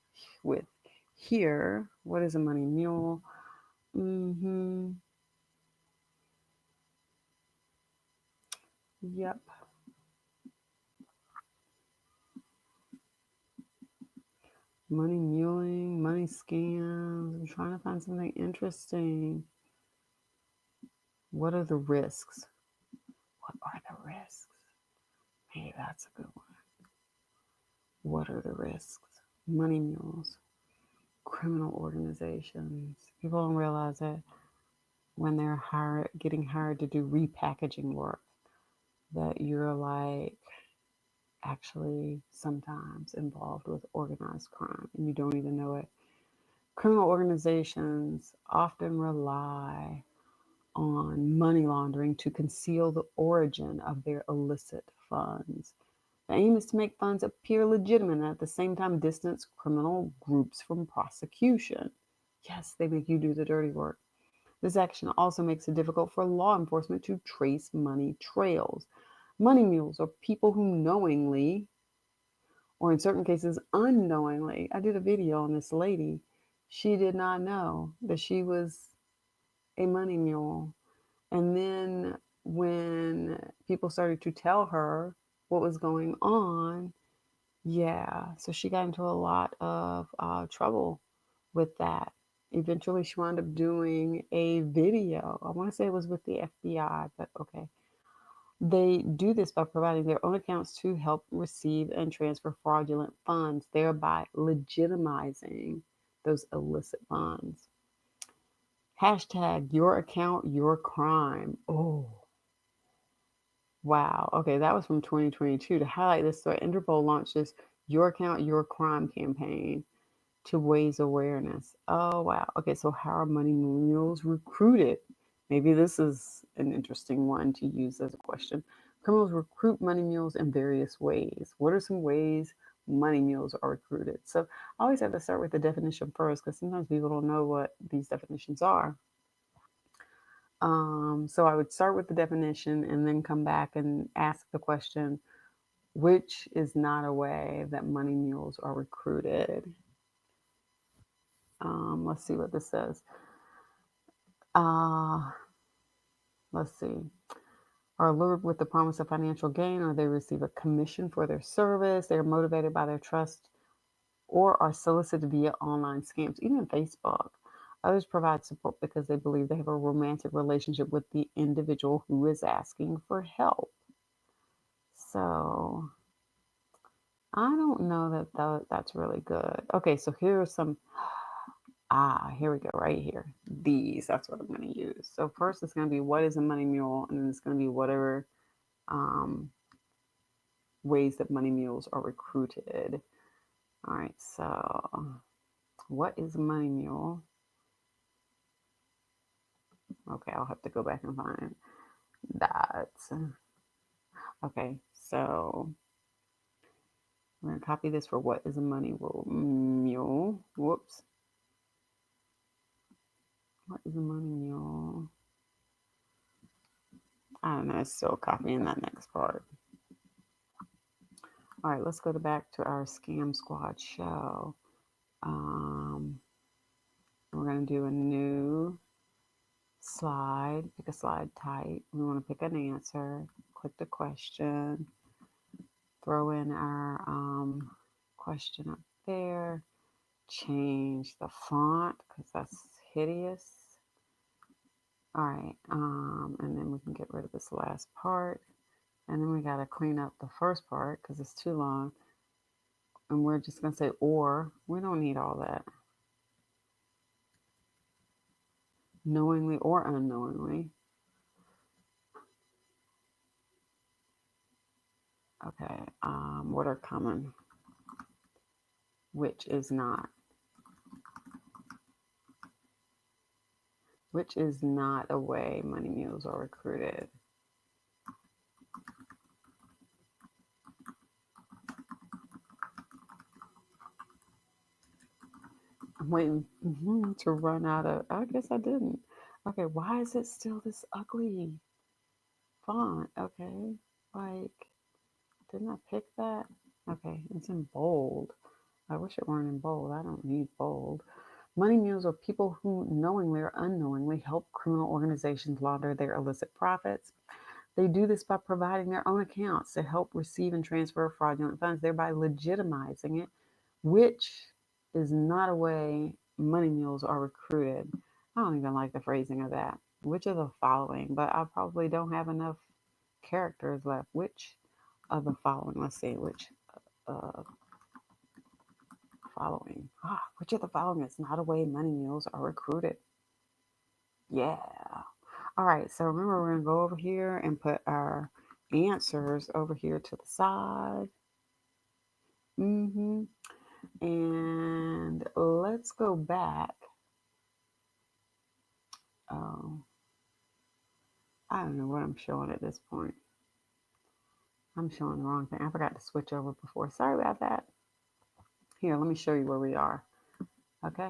with here. What is a money mule? Yep. Money muling, money scams. I'm trying to find something interesting. What are the risks? What are the risks? Hey, that's a good one. What are the risks? Money mules, criminal organizations. People don't realize that when they're getting hired to do repackaging work, that you're like actually sometimes involved with organized crime and you don't even know it. Criminal organizations often rely on money laundering to conceal the origin of their illicit funds. The aim is to make funds appear legitimate and at the same time distance criminal groups from prosecution. Yes, they make you do the dirty work. This action also makes it difficult for law enforcement to trace money trails. Money mules are people who knowingly, or in certain cases unknowingly, I did a video on this lady. She did not know that she was a money mule. And then when people started to tell her what was going on, yeah, so she got into a lot of trouble with that. Eventually, she wound up doing a video. I want to say it was with the FBI, but okay. They do this by providing their own accounts to help receive and transfer fraudulent funds, thereby legitimizing those illicit funds. Hashtag your account, your crime. Oh, wow. Okay, that was from 2022. To highlight this story, Interpol launched this Your Account, Your Crime campaign to raise awareness. Oh, wow. Okay, so how are money mules recruited? Maybe this is an interesting one to use as a question. Criminals recruit money mules in various ways. What are some ways money mules are recruited? So I always have to start with the definition first because sometimes people don't know what these definitions are. So I would start with the definition and then come back and ask the question, which is not a way that money mules are recruited? Let's see what this says. Uh, let's see. Are lured with the promise of financial gain, or they receive a commission for their service. They are motivated by their trust, or are solicited via online scams, even Facebook. Others provide support because they believe they have a romantic relationship with the individual who is asking for help. So I don't know that that's really good. Okay, so here are some. Here we go, right here. These, that's what I'm going to use. So first it's going to be what is a money mule, and then it's going to be whatever um, ways that money mules are recruited. All right, so what is a money mule? Okay, I'll have to go back and find that. Okay, so I'm going to copy this for what is a money mule. Whoops. What is a money mule? I don't know, it's still copying that next part. All right, let's go back to our Scam Squad show. We're going to do a new slide. Pick a slide type. We want to pick an answer. Click the question. Throw in our question up there. Change the font because that's hideous. All right, and then we can get rid of this last part. And then we got to clean up the first part because it's too long. And we're just going to say or. We don't need all that. Knowingly or unknowingly. Okay, what are common? Which is not? Which is not a way money mules are recruited? I'm waiting to run out of. I guess I didn't. Okay, why is it still this ugly font? Okay, like, didn't I pick that? Okay, it's in bold. I wish it weren't in bold. I don't need bold. Money mules are people who knowingly or unknowingly help criminal organizations launder their illicit profits. They do this by providing their own accounts to help receive and transfer fraudulent funds, thereby legitimizing it, which is not a way money mules are recruited. I don't even like the phrasing of that. Which of the following? But I probably don't have enough characters left. Which of the following? Let's see. Which uh, following? Which of the following is not a way money mules are recruited? Yeah. All right. So remember, we're going to go over here and put our answers over here to the side. And let's go back. Oh, I don't know what I'm showing at this point. I'm showing the wrong thing. I forgot to switch over before. Sorry about that. Here, let me show you where we are. Okay.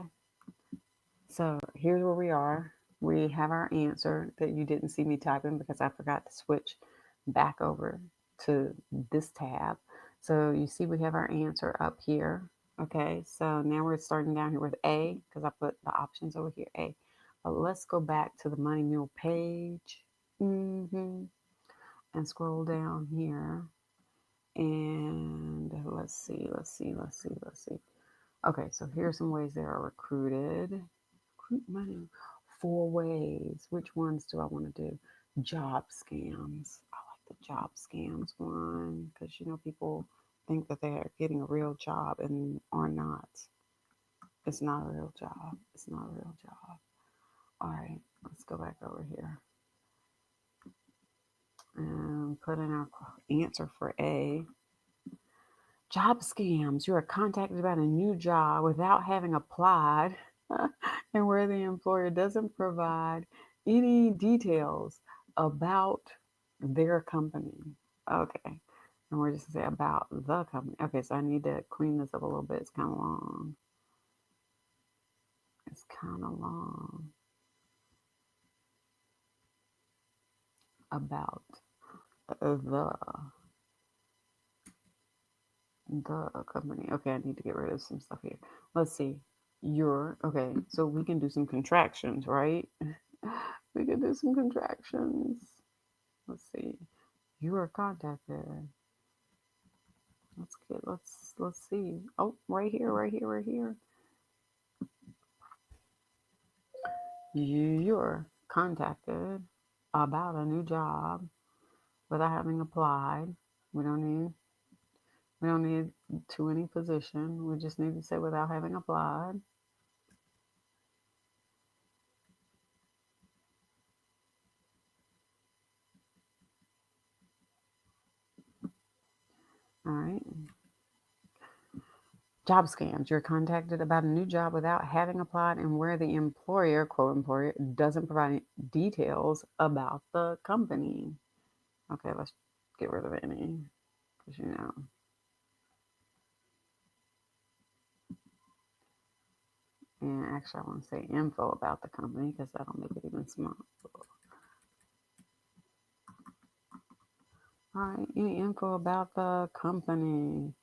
So here's where we are. We have our answer that you didn't see me typing because I forgot to switch back over to this tab. So you see we have our answer up here. Okay, so now we're starting down here with A because I put the options over here, A. But let's go back to the Money Mule page and scroll down here. And let's see. Okay, so here's some ways they are recruited. Recruit money. 4 ways. Which ones do I want to do? Job scams. I like the job scams one because people think that they're getting a real job and are not. It's not a real job. It's not a real job. All right, let's go back over here and put in our answer for A. Job scams. You are contacted about a new job without having applied and where the employer doesn't provide any details about their company. Okay. And we're just going to say about the company. Okay, so I need to clean this up a little bit. It's kind of long. It's kind of long. About the company. Okay, I need to get rid of some stuff here. Let's see. Okay, so we can do some contractions, right? We can do some contractions. Let's see. You are contacted. Let's see. Oh, right here, right here, right here. You're contacted about a new job without having applied. We don't need we don't need to any position. We just need to say without having applied. All right. Job scams. You're contacted about a new job without having applied and where the employer, quote employer, doesn't provide details about the company. Okay, let's get rid of any. Because, and actually, I want to say info about the company because that'll make it even smaller. All right, any info about the company?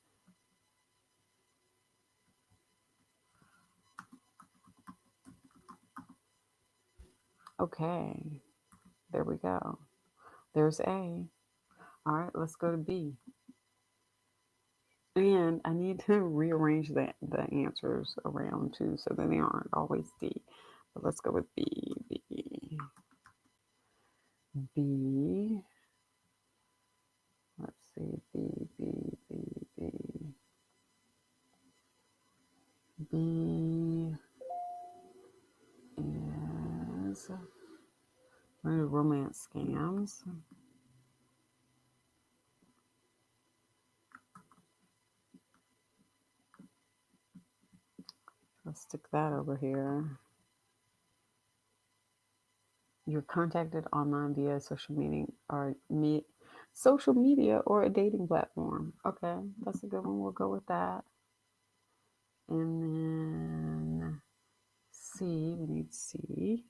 Okay, there we go. There's A. All right, let's go to B. And I need to rearrange the answers around too so that they aren't always D. But let's go with B. B. B. Let's see. B. B. B. B. B is romance scams. Let's stick that over here. You're contacted online via social media or a dating platform. Okay, that's a good one. We'll go with that. And then C, we need C.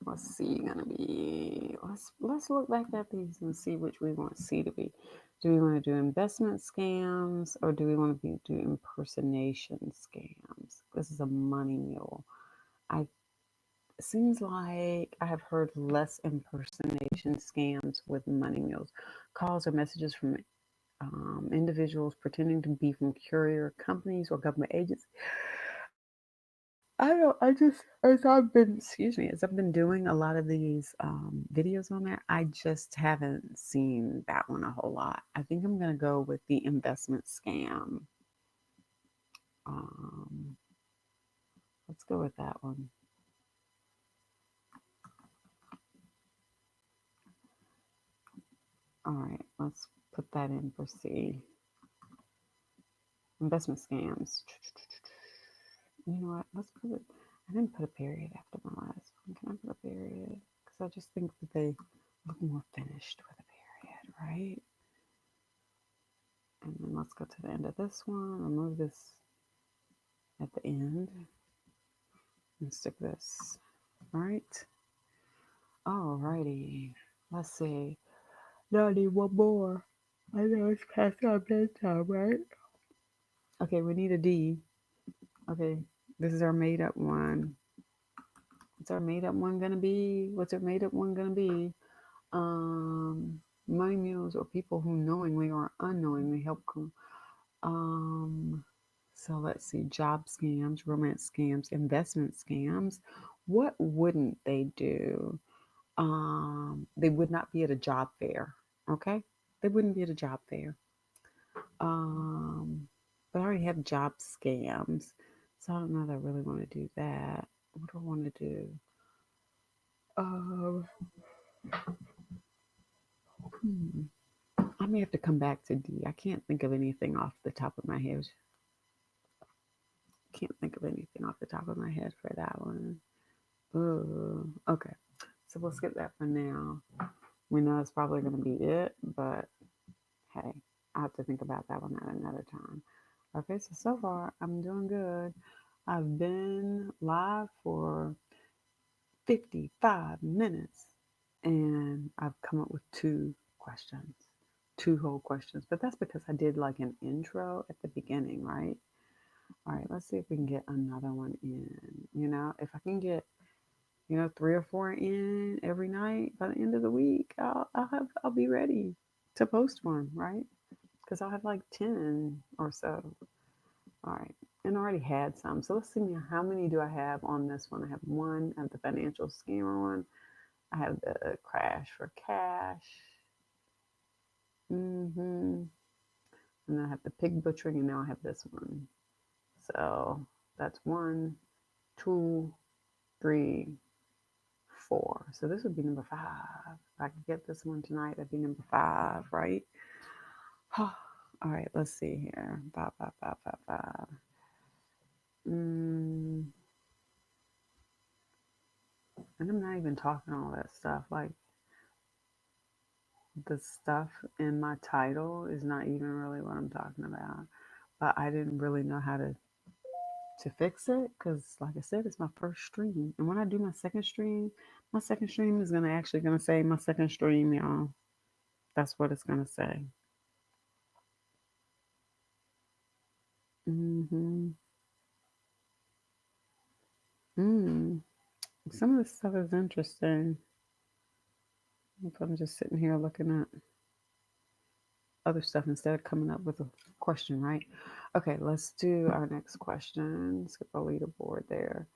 What's C gonna be? Let's look back at these and see which we want C to be. Do we want to do investment scams or do we want to do impersonation scams? This is a money mule. It seems like I have heard less impersonation scams with money mules. Calls or messages from individuals pretending to be from courier companies or government agents. I don't. I just as I've been doing a lot of these videos on there, I just haven't seen that one a whole lot. I think I'm gonna go with the investment scam. Um, let's go with that one. All right, let's put that in for C. Investment scams. You know what? Let's put it. I didn't put a period after my last one. Can I put a period? Because I just think that they look more finished with a period, right? And then let's go to the end of this one. Remove this at the end and stick this. All right. Alrighty. Let's see. Now I need one more. I know it's past our bedtime, right? Okay, we need a D. Okay, this is our made up one. What's our made up one gonna be? What's our made up one gonna be? Money mules or people who knowingly or unknowingly help. Um, so let's see, job scams, romance scams, investment scams. What wouldn't they do? They would not be at a job fair. Okay, they wouldn't be at a job fair. Um, but I already have job scams, so I don't know that I really want to do that. What do I want to do? Um, hmm. I may have to come back to D. I can't think of anything off the top of my head. Can't think of anything off the top of my head for that one. Ooh, okay. So we'll skip that for now. We know it's probably going to be it, but hey, I have to think about that one at another time. Okay, so far I'm doing good. I've been live for 55 minutes and I've come up with questions, two whole questions. But that's because I did like an intro at the beginning, right? All right, let's see if we can get another one in. If I can get, three or four in every night by the end of the week, I'll be ready to post one, right? Because I'll have like 10 or so. All right. And I already had some. So let's see how many do I have on this one. I have one. I have the financial scammer one. I have the crash for cash. And then I have the pig butchering, and now I have this one. So that's one, two, three, four. So this would be number five. If I could get this one tonight, that'd be number five, right? All right, let's see here. Five, five, five, five, five. And I'm not even talking all that stuff. Like the stuff in my title is not even really what I'm talking about. But I didn't really know how to fix it because, like I said, it's my first stream. And when I do my second stream is gonna say my second stream, y'all. That's what it's gonna say. Mm-hmm. Mm. Some of this stuff is interesting. If I'm just sitting here looking at other stuff instead of coming up with a question, right? Okay, let's do our next question. Skip our leaderboard there.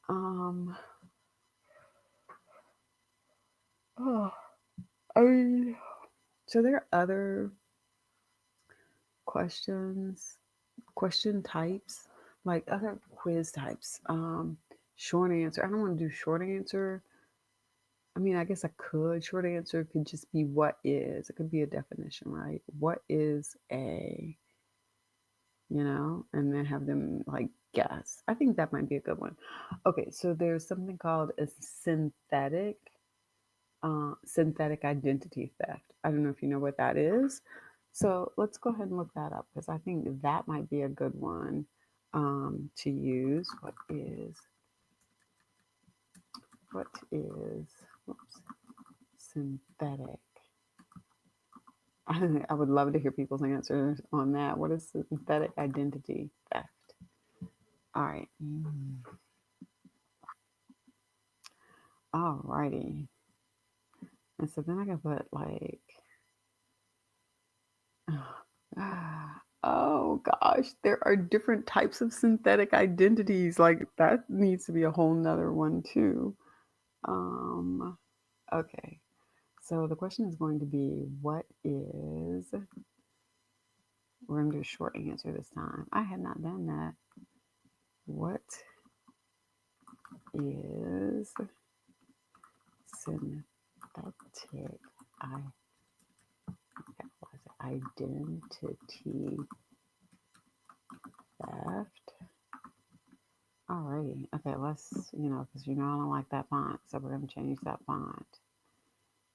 Um, oh, I mean, so there are other questions, question types, like other quiz types. Short answer. I don't want to do short answer. I mean, I guess I could. Short answer could just be what is. It could be a definition, right? What is a, and then have them like guess. I think that might be a good one. Okay, so there's something called a synthetic identity theft. I don't know if you know what that is. So let's go ahead and look that up because I think that might be a good one to use. What is synthetic? I would love to hear people's answers on that. What is synthetic identity theft? All right. All righty. And so then I can put like, oh gosh, there are different types of synthetic identities. Like that needs to be a whole nother one too. Um, okay. So the question is going to be, we're going to do a short answer this time. I had not done that. What is synthetic identity theft? Alrighty. Okay, let's, because I don't like that font, so we're going to change that font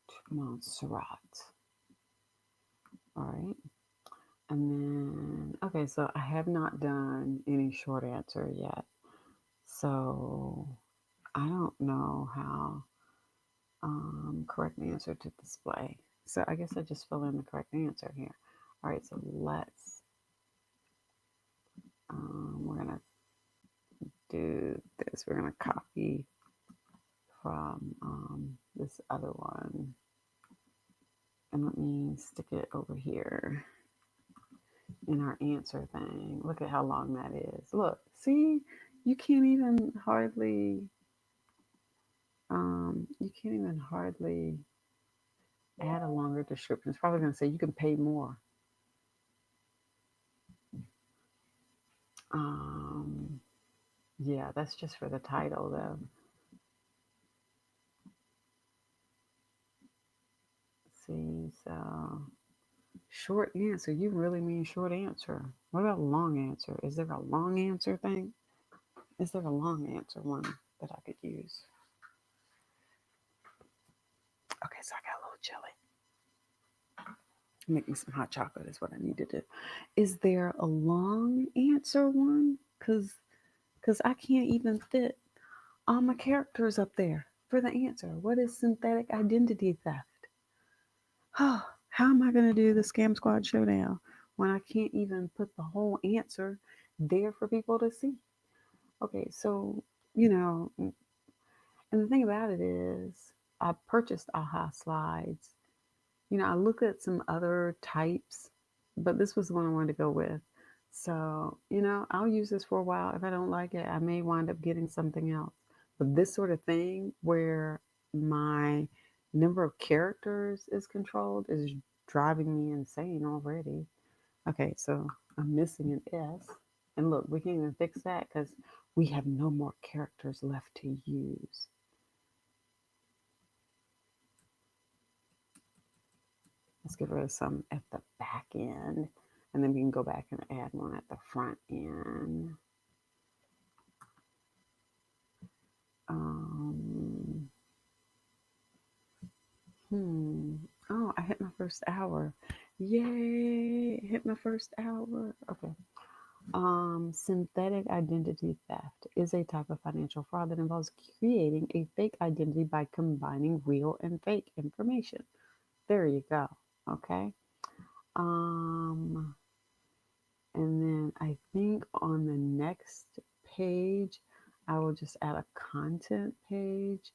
to Montserrat. Alright. And then, okay, so I have not done any short answer yet. So I don't know how correct answer to display. So I guess I just fill in the correct answer here. All right, so we're going to do this. We're going to copy from this other one. And let me stick it over here in our answer thing. Look at how long that is. Look, see, you can't even hardly add a longer description. It's probably going to say you can pay more. Yeah, that's just for the title though. See, so short answer. You really mean short answer? What about long answer? Is there a long answer thing? Is there a long answer one that I could use? Okay, so I got a little chilly. Make me some hot chocolate is what I need to do. Is there a long answer one? Cause I can't even fit all my characters up there for the answer. What is synthetic identity theft? Oh, how am I gonna do the Scam Squad Showdown when I can't even put the whole answer there for people to see? Okay, so you know, and the thing about it is, I purchased AHA slides. I looked at some other types, but this was the one I wanted to go with. So, I'll use this for a while. If I don't like it, I may wind up getting something else. But this sort of thing where my number of characters is controlled is driving me insane already. Okay, so I'm missing an S. And look, we can even fix that because we have no more characters left to use. Let's get rid of some at the back end, and then we can go back and add one at the front end. Um, Oh, I hit my first hour. Yay! Hit my first hour. Okay. Synthetic identity theft is a type of financial fraud that involves creating a fake identity by combining real and fake information. There you go. Okay. Um, And then I think on the next page, I will just add a content page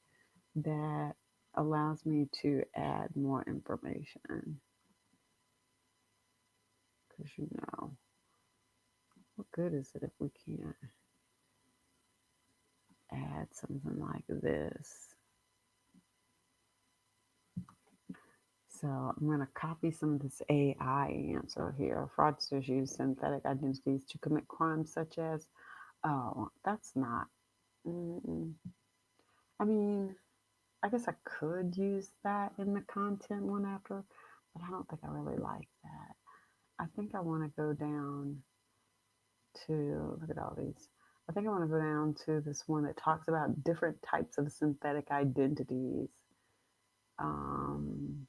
that allows me to add more information. Because, what good is it if we can't add something like this? So I'm going to copy some of this AI answer here. Fraudsters use synthetic identities to commit crimes such as, oh, that's not. Mm-mm. I mean, I guess I could use that in the content one after, but I don't think I really like that. I think I want to go down to, look at all these. I think I want to go down to this one that talks about different types of synthetic identities. Um,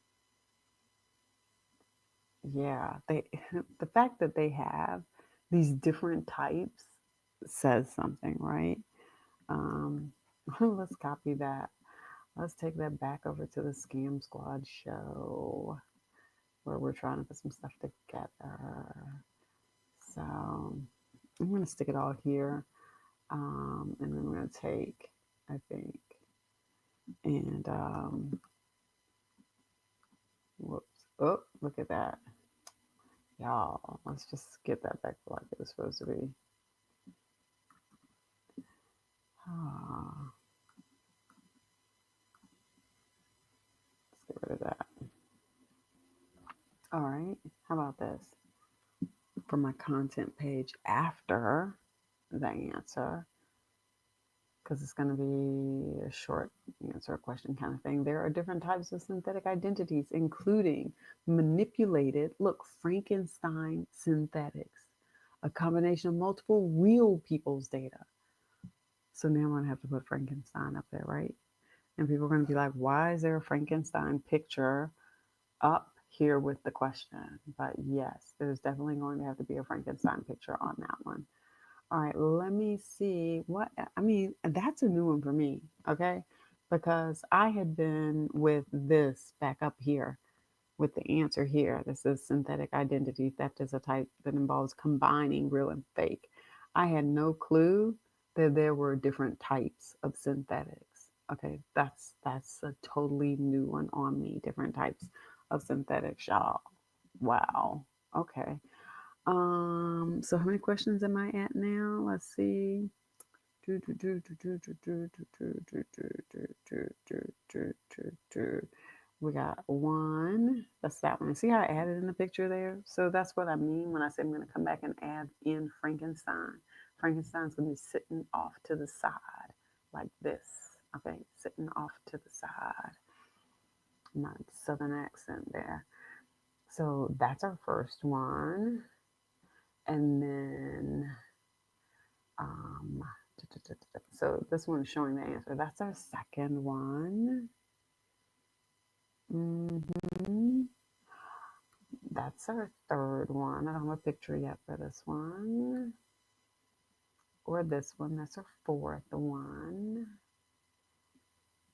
yeah, the fact that they have these different types says something, right? Um, let's copy that. Let's take that back over to the Scam Squad show, where we're trying to put some stuff together. So I'm going to stick it all here. And then we're going to take, I think, and whoops. Oh, look at that. Y'all, let's just get that back like it was supposed to be. Ah, let's get rid of that. All right. How about this? For my content page after the answer, because it's going to be a short answer question kind of thing. There are different types of synthetic identities, including manipulated, look, Frankenstein synthetics, a combination of multiple real people's data. So now I'm going to have to put Frankenstein up there, right? And people are going to be like, why is there a Frankenstein picture up here with the question? But yes, there's definitely going to have to be a Frankenstein picture on that one. All right, let me see what I mean. That's a new one for me, okay? Because I had been with this back up here with the answer here. This is synthetic identity theft is a type that involves combining real and fake. I had no clue that there were different types of synthetics. Okay, that's a totally new one on me. Different types of synthetics, y'all. Wow. Okay. So how many questions am I at now? Let's see. We got one. That's that one. See how I added in the picture there? So that's what I mean when I say I'm going to come back and add in Frankenstein. Frankenstein's going to be sitting off to the side like this. Okay, sitting off to the side. My southern accent there. So that's our first one. And then, um, so this one's showing the answer. That's our second one. Mm-hmm. That's our third one. I don't have a picture yet for this one. Or this one. That's our fourth one.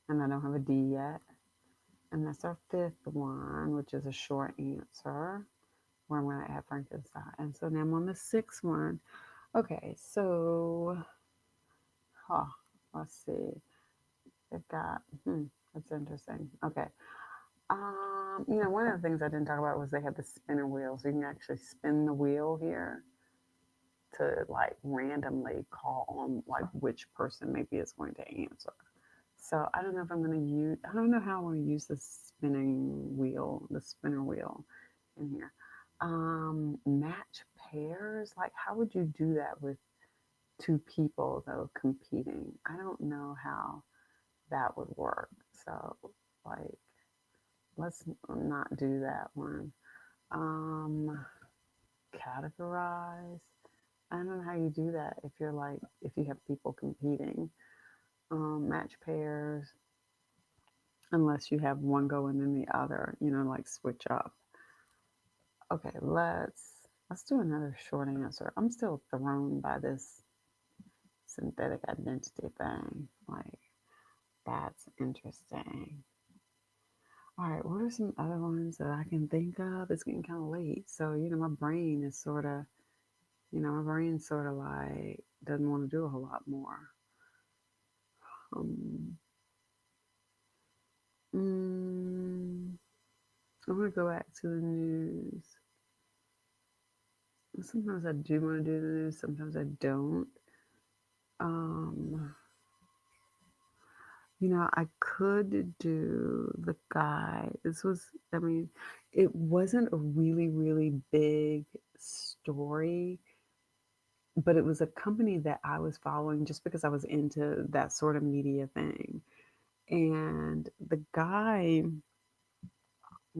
And I don't have a D yet. And that's our fifth one, which is a short answer, where I'm going to add Frankenstein. And so now I'm on the sixth one. Okay, so, huh, let's see. They've got, that's interesting. Okay. One of the things I didn't talk about was they had the spinner wheel. So you can actually spin the wheel here to like randomly call on like which person maybe is going to answer. So I don't know if I'm going to use, I don't know how I want to use the spinner wheel in here. Match pairs, like how would you do that with two people though competing? I don't know how that would work. So like, let's not do that one. Um, Categorize. I don't know how you do that if you're like if you have people competing. Match pairs, unless you have one going in the other, like switch up. Okay, let's do another short answer. I'm still thrown by this synthetic identity thing. Like that's interesting. All right, what are some other ones that I can think of? It's getting kind of late, so my brain is sort of, my brain sort of like doesn't want to do a whole lot more. Um, mm, I'm gonna go back to the news. Sometimes I do want to do the news, sometimes I don't. Um, I could do the guy. This was, I mean, it wasn't a really, really big story, but it was a company that I was following just because I was into that sort of media thing. And the guy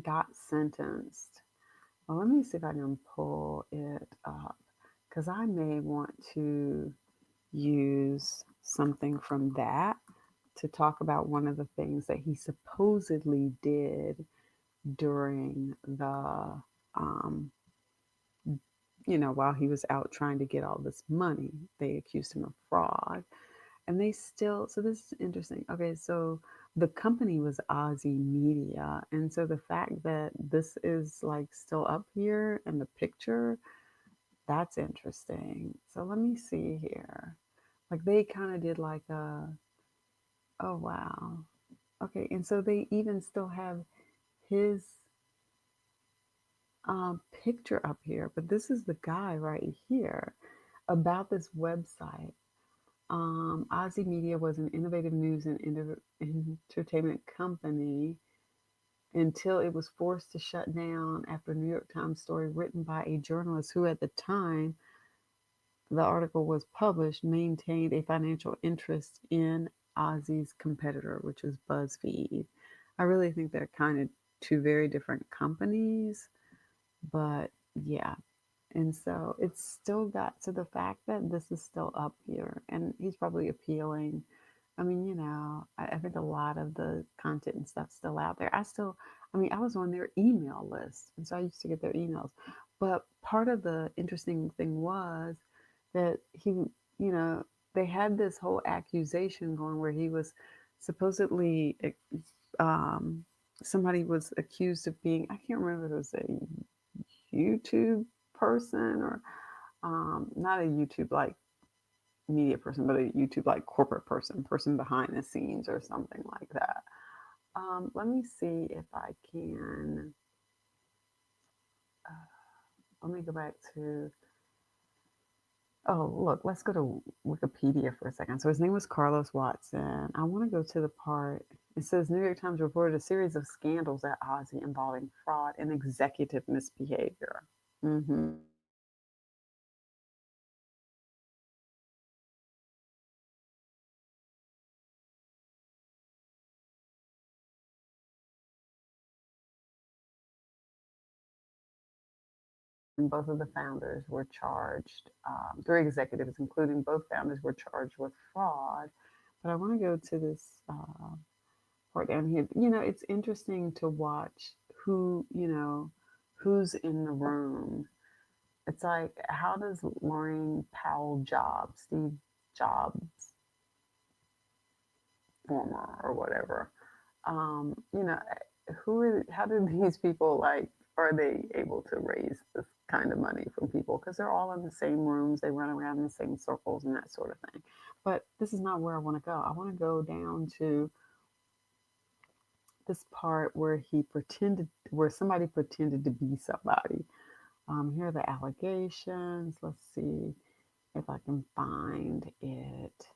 got sentenced. Well, let me see if I can pull it up because I may want to use something from that to talk about one of the things that he supposedly did during the, um, while he was out trying to get all this money. They accused him of fraud. And they still, so this is interesting. Okay, so the company was Aussie Media. And so the fact that this is like still up here in the picture, that's interesting. So let me see here. Like they kind of did like a, oh wow. Okay, and so they even still have his picture up here, but this is the guy right here about this website. Aussie Media was an innovative news and entertainment company until it was forced to shut down after a New York Times story written by a journalist who, at the time the article was published, maintained a financial interest in Aussie's competitor, which was BuzzFeed. I really think they're kind of two very different companies, but yeah. And so it's still got to the fact that this is still up here and he's probably appealing. I mean, I think a lot of the content and stuff's still out there. I was on their email list. And so I used to get their emails. But part of the interesting thing was that they had this whole accusation going where he was supposedly, um, somebody was accused of being, I can't remember if it was a YouTube person or not a YouTube like media person, but a YouTube like corporate person behind the scenes or something like that. Let me see if I can. Let me go back to. Oh, look, let's go to Wikipedia for a second. So his name was Carlos Watson. I want to go to the part. It says New York Times reported a series of scandals at Ozzy involving fraud and executive misbehavior. Mm-hmm. And both of the founders were charged, three executives, including both founders, were charged with fraud. But I want to go to this part down here. You know, it's interesting to watch who, who's in the room. It's like, how does Lorraine Powell Jobs, Steve Jobs, former or whatever, you know, how do these people, like, are they able to raise this kind of money from people? Because they're all in the same rooms, they run around in the same circles and that sort of thing. But this is not where I want to go. I want to go down to this part where somebody pretended to be somebody. Here are the allegations. Let's see if I can find it.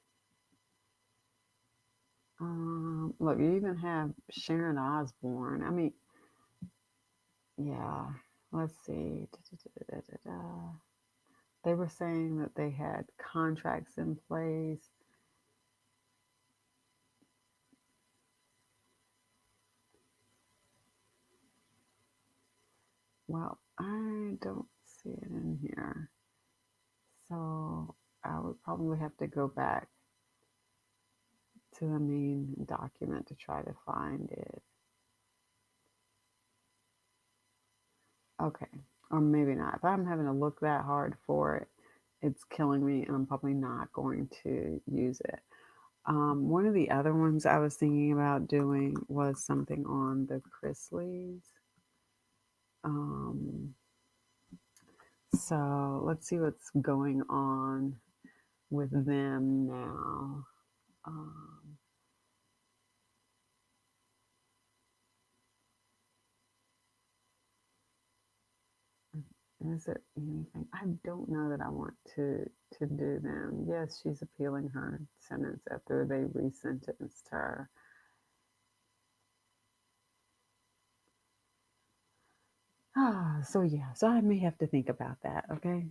Look, you even have Sharon Osbourne. I mean, yeah. Let's see. They were saying that they had contracts in place. Well, I don't see it in here. So I would probably have to go back to the main document to try to find it. Okay. Or maybe not. If I'm having to look that hard for it, it's killing me and I'm probably not going to use it. One of the other ones I was thinking about doing was something on the Chrisleys. Um, so let's see what's going on with them now. Um, is there anything? I don't know that I want to do them. Yes, she's appealing her sentence after they resentenced her. So yeah, so I may have to think about that. Okay.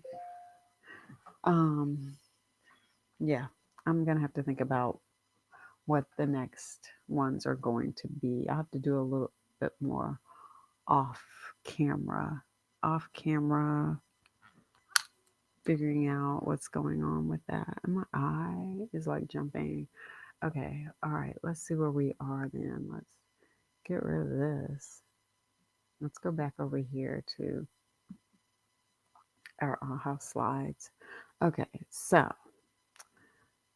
Um, yeah, I'm gonna have to think about what the next ones are going to be. I'll have to do a little bit more off camera, off camera, figuring out what's going on with that. And my eye is like jumping. Okay, all right, let's see where we are then. Let's get rid of this. Let's go back over here to our AHA slides. Okay, so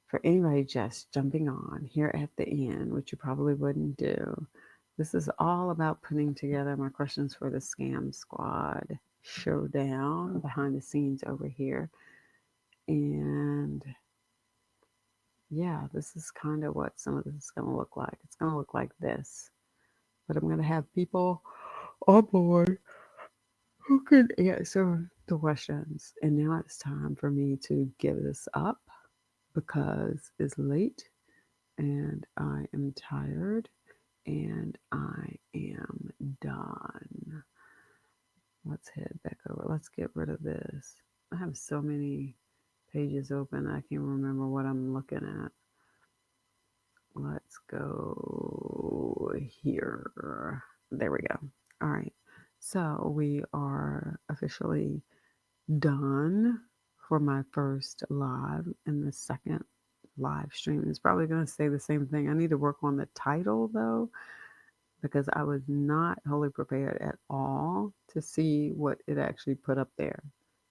for anybody just jumping on here at the end, which you probably wouldn't do, this is all about putting together my questions for the Scam Squad Showdown behind the scenes over here. And yeah, this is kind of what some of this is going to look like. It's going to look like this, but I'm going to have people on board who can answer the questions. And now it's time for me to give this up because it's late and I am tired and I am done. Let's head back over. Let's get rid of this. I have so many pages open, I can't remember what I'm looking at. Let's go here. There we go. All right. So we are officially done for my first live, and the second live stream is probably going to say the same thing. I need to work on the title though, because I was not wholly prepared at all to see what it actually put up there.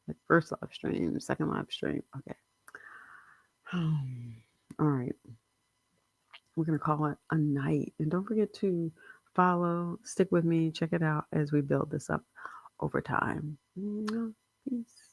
Like first live stream, second live stream. Okay. All right. We're going to call it a night. And don't forget to follow, stick with me, check it out as we build this up over time. Peace.